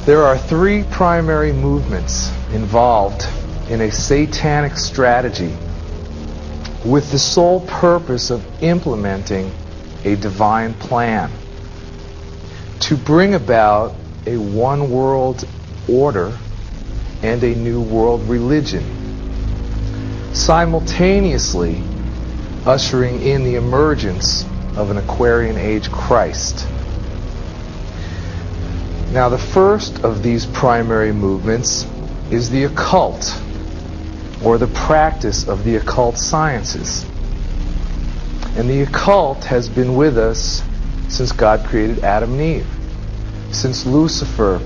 Q: There are three primary movements involved in a satanic strategy with the sole purpose of implementing a divine plan to bring about a one world order and a new world religion, simultaneously ushering in the emergence of an Aquarian Age Christ. Now, the first of these primary movements is the occult, or the practice of the occult sciences. And the occult has been with us since God created Adam and Eve, since Lucifer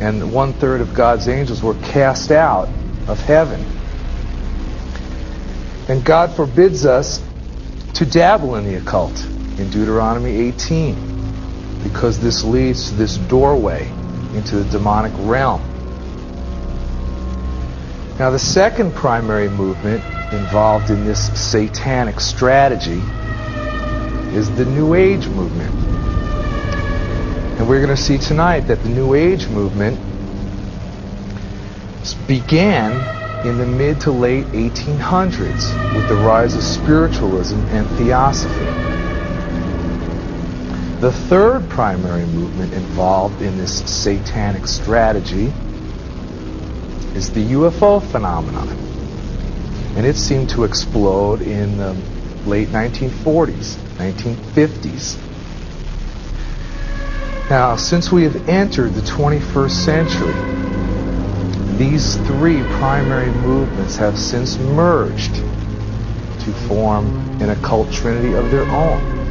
Q: and 1/3 of God's angels were cast out of heaven. And God forbids us to dabble in the occult in Deuteronomy 18. Because this leads to this doorway into the demonic realm. Now, the second primary movement involved in this satanic strategy is the New Age movement. And we're going to see tonight that the New Age movement began in the mid to late 1800s with the rise of spiritualism and theosophy. The third primary movement involved in this satanic strategy is the UFO phenomenon. And it seemed to explode in the late 1940s, 1950s. Now, since we have entered the 21st century, These three primary movements have since merged to form an occult trinity of their own.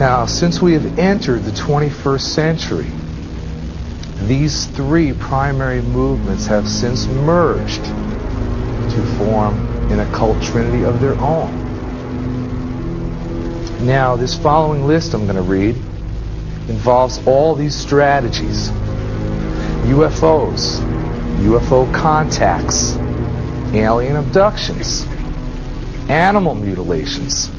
Q: Now, since we have entered the 21st century, these three primary movements have since merged to form an occult trinity of their own. Now, this following list I'm going to read involves all these strategies: UFOs, UFO contacts, alien abductions, animal mutilations,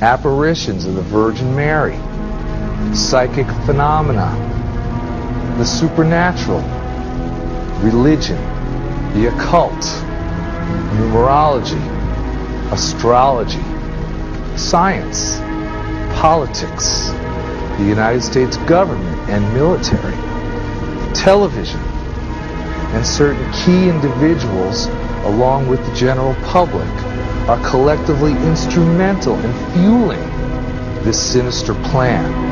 Q: apparitions of the Virgin Mary, psychic phenomena, the supernatural, religion, the occult, numerology, astrology, science, politics, the United States government and military, television, and certain key individuals, along with the general public, are collectively instrumental in fueling this sinister plan.